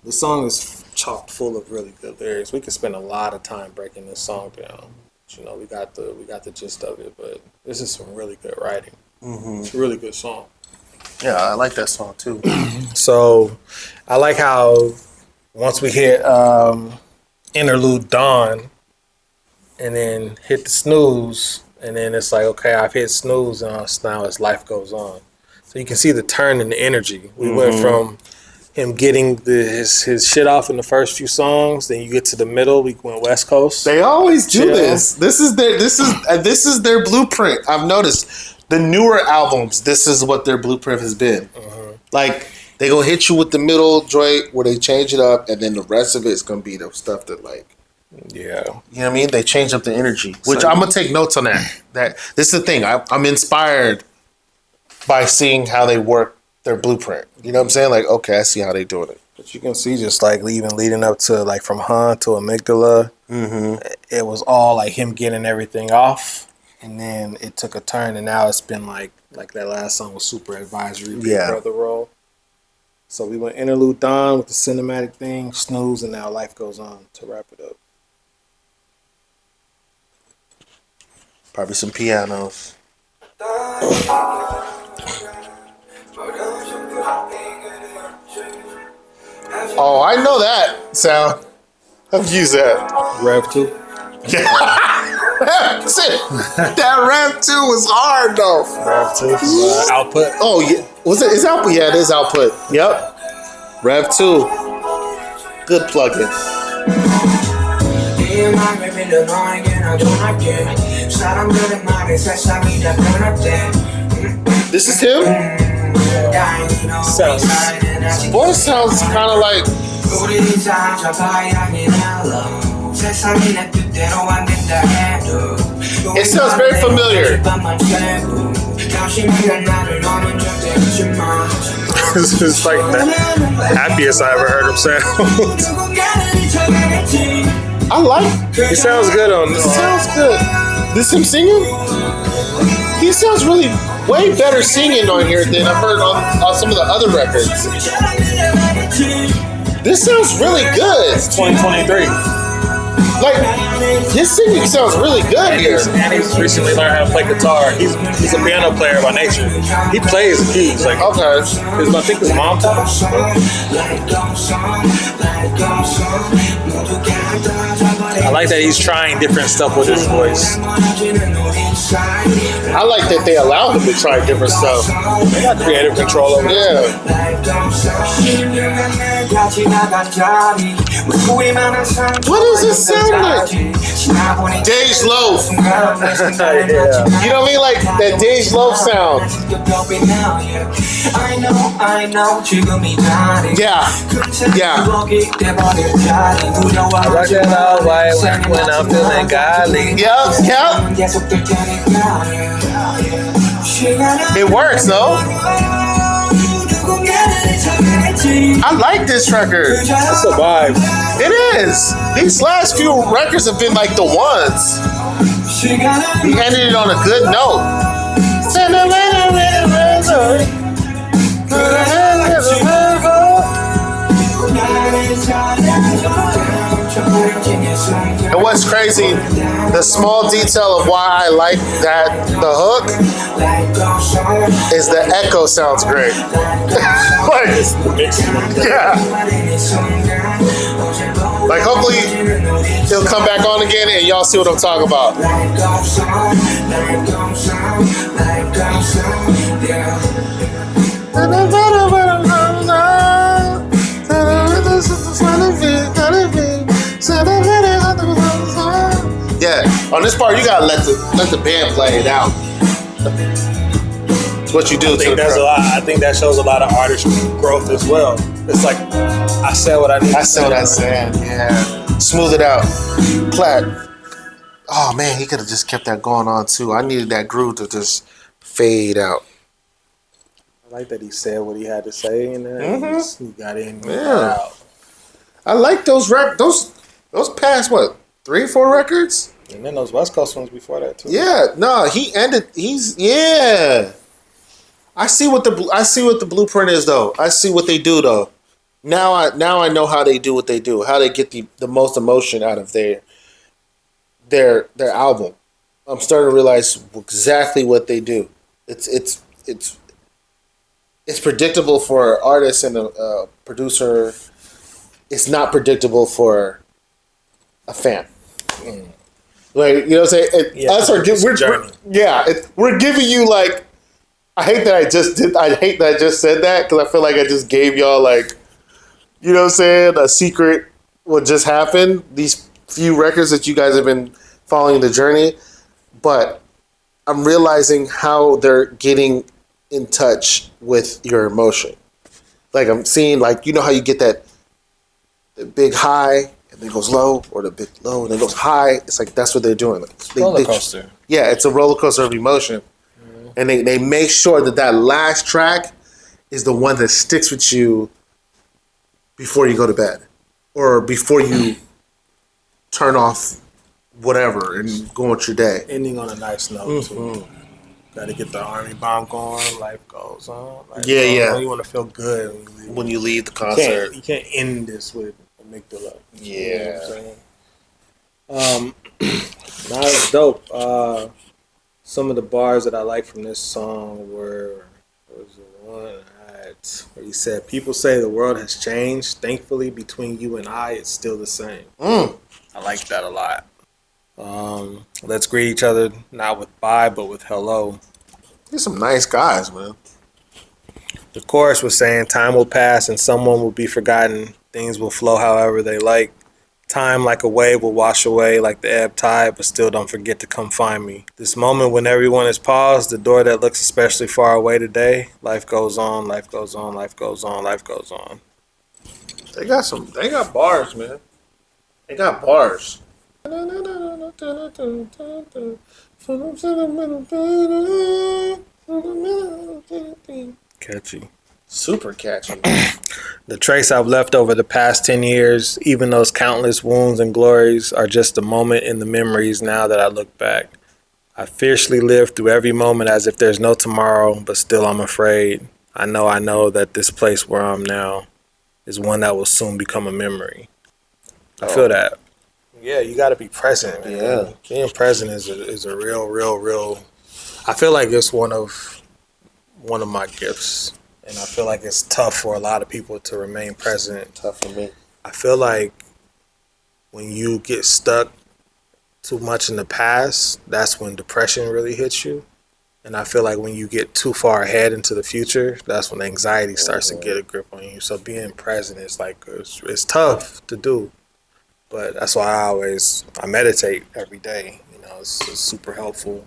This song is chock full of really good lyrics. We could spend a lot of time breaking this song down. But, you know, we got the gist of it, but this is some really good writing. It's a really good song. Yeah, I like that song too. So, I like how once we hit interlude dawn, and then hit the snooze, and then it's like, okay, I've hit snooze, and now as life goes on. So you can see the turn in the energy. We went from him getting his shit off in the first few songs. Then you get to the middle. We went West Coast. They always do this. This is their blueprint. I've noticed the newer albums. This is what their blueprint has been. Like, they gonna hit you with the middle joint where they change it up, and then the rest of it's gonna be the stuff that like. Yeah. You know what I mean? They change up the energy, which I'm gonna take notes on that. That this is the thing. I'm inspired by seeing how they work their blueprint. You know what I'm saying? Like, okay, I see how they doing it. But you can see just like even leading up to like from Han to Amygdala, it was all like him getting everything off, and then it took a turn, and now it's been like that last song was super advisory, Big Brother role. So we went interlude Dawn with the cinematic thing, snooze, and now life goes on to wrap it up. Probably some pianos. Oh, I know that sound. I've used that. Rev 2. That's it. That Rev 2 was hard though. Rev 2 from Output. Oh yeah, was it? Is output? Yeah, it is output. Yep. Rev 2. Good plugin. This is him. Sounds. His voice sounds kind of like. It sounds very familiar. This is like the happiest I ever heard him sound. I like. He sounds good on. It sounds good. This him singing? He sounds really way better singing on here than I've heard on some of the other records. This sounds really good. 2023. Like, his singing sounds really good here. And he's recently learned how to play guitar. He's a piano player by nature. He plays the keys. Like, Okay. I think his mom taught him. I like that he's trying different stuff with his voice. I like that they allow him to try different stuff. They got creative control over it. Yeah. What does it sound like? Deez Loaf. Yeah. You know what I mean? Like that Deez Loaf sound. Yeah. Yeah. I rock it all white when I'm feeling godly. Yep. It works though. I like this record. That's a vibe. It is. These last few records have been like the ones. He ended it on a good note. And what's crazy, the small detail of why I like the hook is the echo sounds great. Like, yeah. Like hopefully he'll come back on again and y'all see what I'm talking about. Yeah, on this part you gotta let the band play it out. It's what you do. I think that shows a lot of artist growth as well. It's like I said what I need. I said what I said. Yeah, smooth it out. Plat. Oh man, he could have just kept that going on too. I needed that groove to just fade out. I like that he said what he had to say in there. Mm-hmm. He got in. Yeah. Out. I like those those past 3 or 4 records. And then those West Coast ones before that too. Yeah, no, I see what the blueprint is though. I see what they do though. Now I know how they do what they do. How they get the most emotion out of their album. I'm starting to realize exactly what they do. It's predictable for an artist and a producer. It's not predictable for a fan. Like, you know what I'm saying? We're giving you like. I hate that I just said that because I feel like I just gave y'all like, you know what I'm saying, a secret what just happened. These few records that you guys have been following the journey, but I'm realizing how they're getting in touch with your emotion. Like I'm seeing, like, you know how you get the big high and then it goes low, or the big low and then it goes high. It's like that's what they're doing. Like, roller coaster. Yeah, it's a roller coaster of emotion. And they make sure that last track is the one that sticks with you before you go to bed. Or before you turn off whatever and go on with your day. Ending on a nice note. Mm-hmm. Gotta get the army bomb going. Life goes on. Life Yeah, goes yeah. on. You want to feel good When you leave the You concert. can't end this with amygdala. Yeah. You know what I'm saying? Nah, it's dope. Some of the bars that I like from this song were, what was the one where he said, "People say the world has changed. Thankfully, between you and I, it's still the same." Mm. I like that a lot. Let's greet each other not with bye, but with hello. These some nice guys, man. The chorus was saying, "Time will pass and someone will be forgotten. Things will flow however they like. Time like a wave will wash away like the ebb tide, but still don't forget to come find me. This moment when everyone is paused, the door that looks especially far away today. Life goes on, life goes on, life goes on, life goes on." They got bars, man. They got bars. Catchy. Super catchy. The trace I've left over the past 10 years, even those countless wounds and glories, are just a moment in the memories now that I look back. I fiercely live through every moment as if there's no tomorrow, but still I'm afraid. I know that this place where I'm now is one that will soon become a memory. I feel that. Yeah, you got to be present, man. Yeah. Being present is a real. I feel like it's one of my gifts, and I feel like it's tough for a lot of people to remain present. Tough for me. I feel like when you get stuck too much in the past, that's when depression really hits you. And I feel like when you get too far ahead into the future, that's when anxiety starts to get a grip on you. So being present is like, it's tough to do. But that's why I meditate every day. You know, it's super helpful.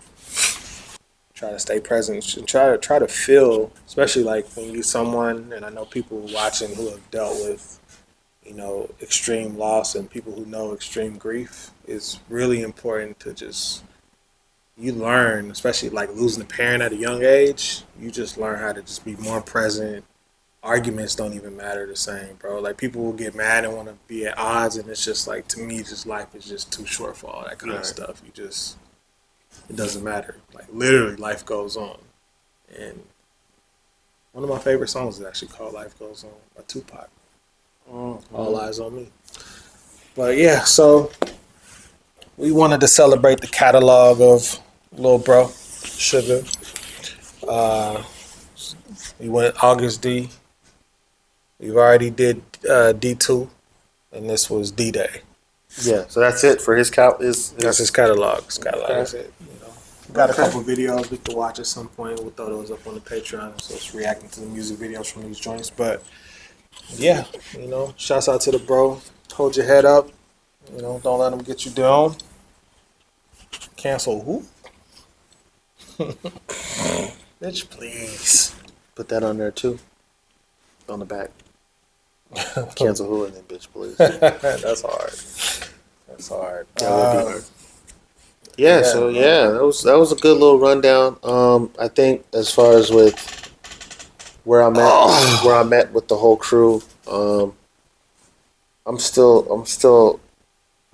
Try to stay present and try to feel, especially like when you're someone, and I know people watching who have dealt with, you know, extreme loss and people who know extreme grief. It's really important to just, you learn, especially like losing a parent at a young age, you just learn how to just be more present. Arguments don't even matter the same, bro. Like people will get mad and want to be at odds, and it's just like, to me, just life is just too short for all that kind of stuff. It doesn't matter. Like literally, life goes on. And one of my favorite songs is actually called "Life Goes On" by Tupac. All Eyes on Me. But yeah, so we wanted to celebrate the catalog of Lil Bro, Sugar. We went August D. We've already did D2, and this was D-Day. Yeah, so that's it for his That's his catalog. His catalog. Okay. That's it. You know, got a couple videos we could watch at some point. We'll throw those up on the Patreon. So it's reacting to the music videos from these joints. But yeah, you know, shouts out to the bro. Hold your head up. You know, don't let them get you down. Cancel who? Bitch, please. Put that on there too. On the back. Cancel who and then bitch please. That's hard. That's hard. That would be hard. Yeah, so yeah, that was a good little rundown. I think as far as with where I'm at with the whole crew, I'm still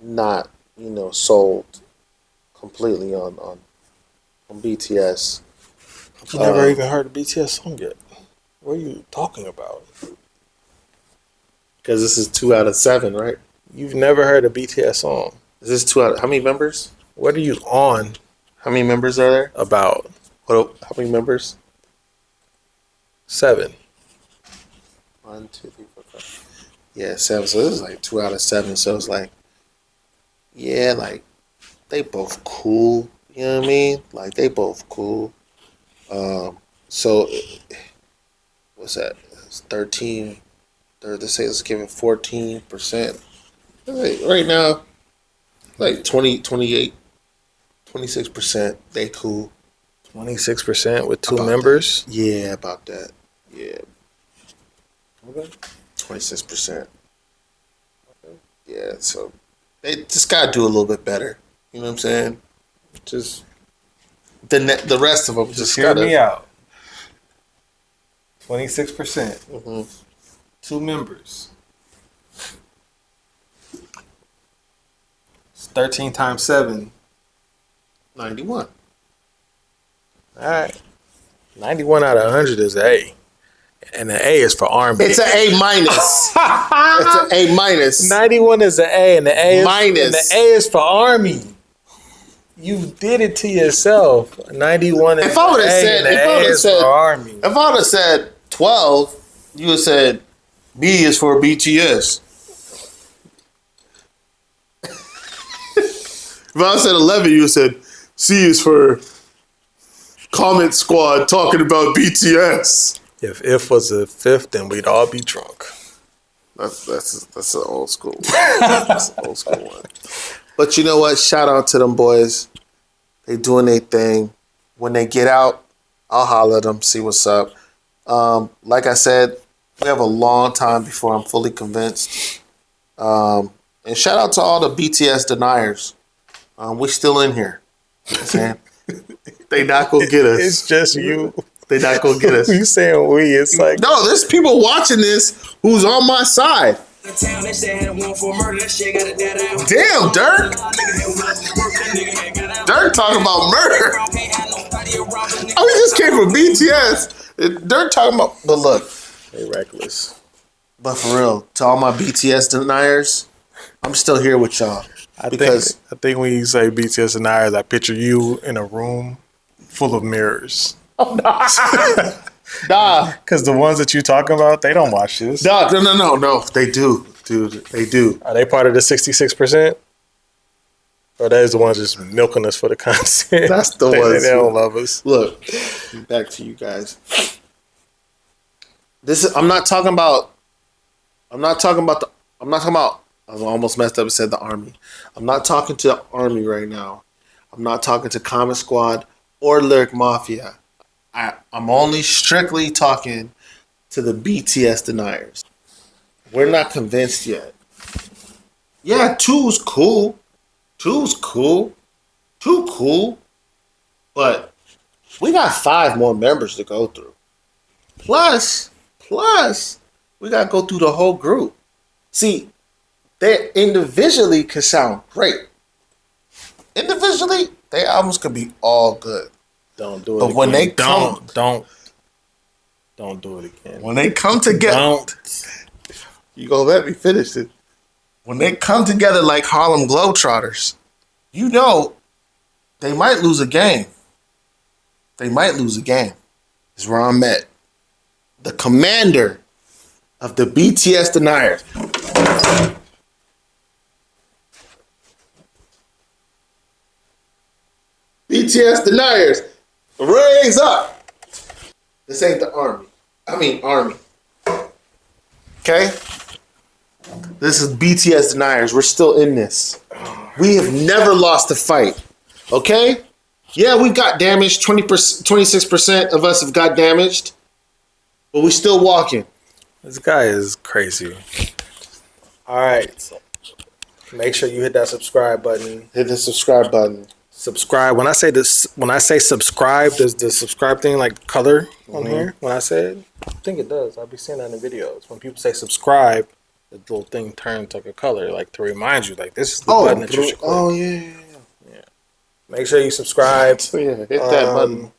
not, you know, sold completely on BTS. You never even heard a BTS song yet. What are you talking about? Because this is 2 out of 7, right? You've never heard a BTS song. Is this 2 out? How many members? What are you on How many members are there? about? How many members? 7. 1, 2, 3, 4, 5. Yeah, 7. So this is like 2 out of 7. So it's like, yeah, like they both cool. You know what I mean? Like they both cool. So what's that? It's 13. They say it's giving 14%. Right now, like 20, 28, 26%. They cool. 26% with 2 About members. That. Yeah, about that. Yeah. Okay. 26%. Yeah, so they just gotta do a little bit better. You know what I'm saying? Just The rest of them just hear gotta me out. 26%. Mm-hmm. 2 members. It's 13 times 7. 91. All right. 91 out of 100 is A. And the A is for Army. It's an A minus. It's an A minus. 91 is an A, and the A is, Minus. and the A is for Army. You did it to yourself. 91 is If I would have A, said, and the A is for Army. if I would have said 12, you would have said B is for BTS. If I said 11, you would have said C is for Comment Squad talking about BTS. If was a fifth, then we'd all be drunk. That's an old school one. That's an old school one. But you know what? Shout out to them boys. They doing their thing. When they get out, I'll holler at them, see what's up. Like I said, we have a long time before I'm fully convinced. And shout out to all the BTS deniers. We still in here. You know what I'm saying? They not gonna get us. It's just you. They not gonna get us. You saying we? It's like No, there's people watching this who's on my side. Damn, Dirk. Dirk talking about murder. We just came from BTS. Dirk talking about, but look, they reckless. but for real, to all my BTS deniers, I'm still here with y'all. I think when you say BTS deniers, I picture you in a room full of mirrors. Nah, Because the ones that you talking about, they don't watch this. nah, no. They do, dude. They do. Are they part of the 66%? Or those the ones just milking us for the content? That's the they, ones. They don't love us. Look, back to you guys. I'm not talking about. I almost messed up and said the Army. I'm not talking to the Army right now. I'm not talking to Common Squad or Lyric Mafia. I'm only strictly talking to the BTS deniers. We're not convinced yet. Yeah, 2's cool. 2's cool. 2 cool. But we got 5 more members to go through. Plus, we got to go through the whole group. See, they individually can sound great. Individually, their albums could be all good. Don't do it But again. when they come... Don't do it again. When they come together... Don't. You gonna let me finish it. When they come together like Harlem Globetrotters, you know they might lose a game. They might lose a game. It's Ron Met, the commander of the BTS deniers. BTS deniers, raise up. This ain't the Army. I mean Army. Okay? This is BTS deniers. We're still in this. We have never lost a fight. Okay? Yeah, we got damaged. 26% of us have got damaged. But we still walking. This guy is crazy. All right. So make sure you hit that subscribe button. Hit the subscribe button. Subscribe. When I say subscribe, does the subscribe thing like color on here? When I say it, I think it does. I'll be seeing that in the videos. When people say subscribe, the little thing turns like a color, like to remind you, like this is the button that you should click. Oh yeah. Make sure you subscribe. So yeah, hit that button.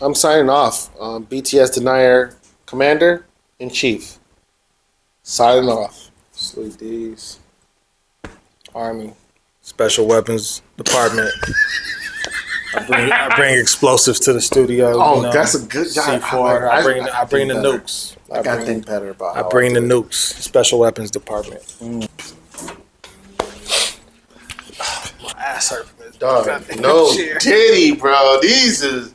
I'm signing off. BTS denier commander in chief. Signing off. Sweet Deez. Army. Special Weapons Department. I bring explosives to the studio. Oh, that's a good job. C4. I bring the nukes. I gotta think better about. I bring the nukes. Special Weapons Department. My ass hurt from this. Dog, no titty, bro. These is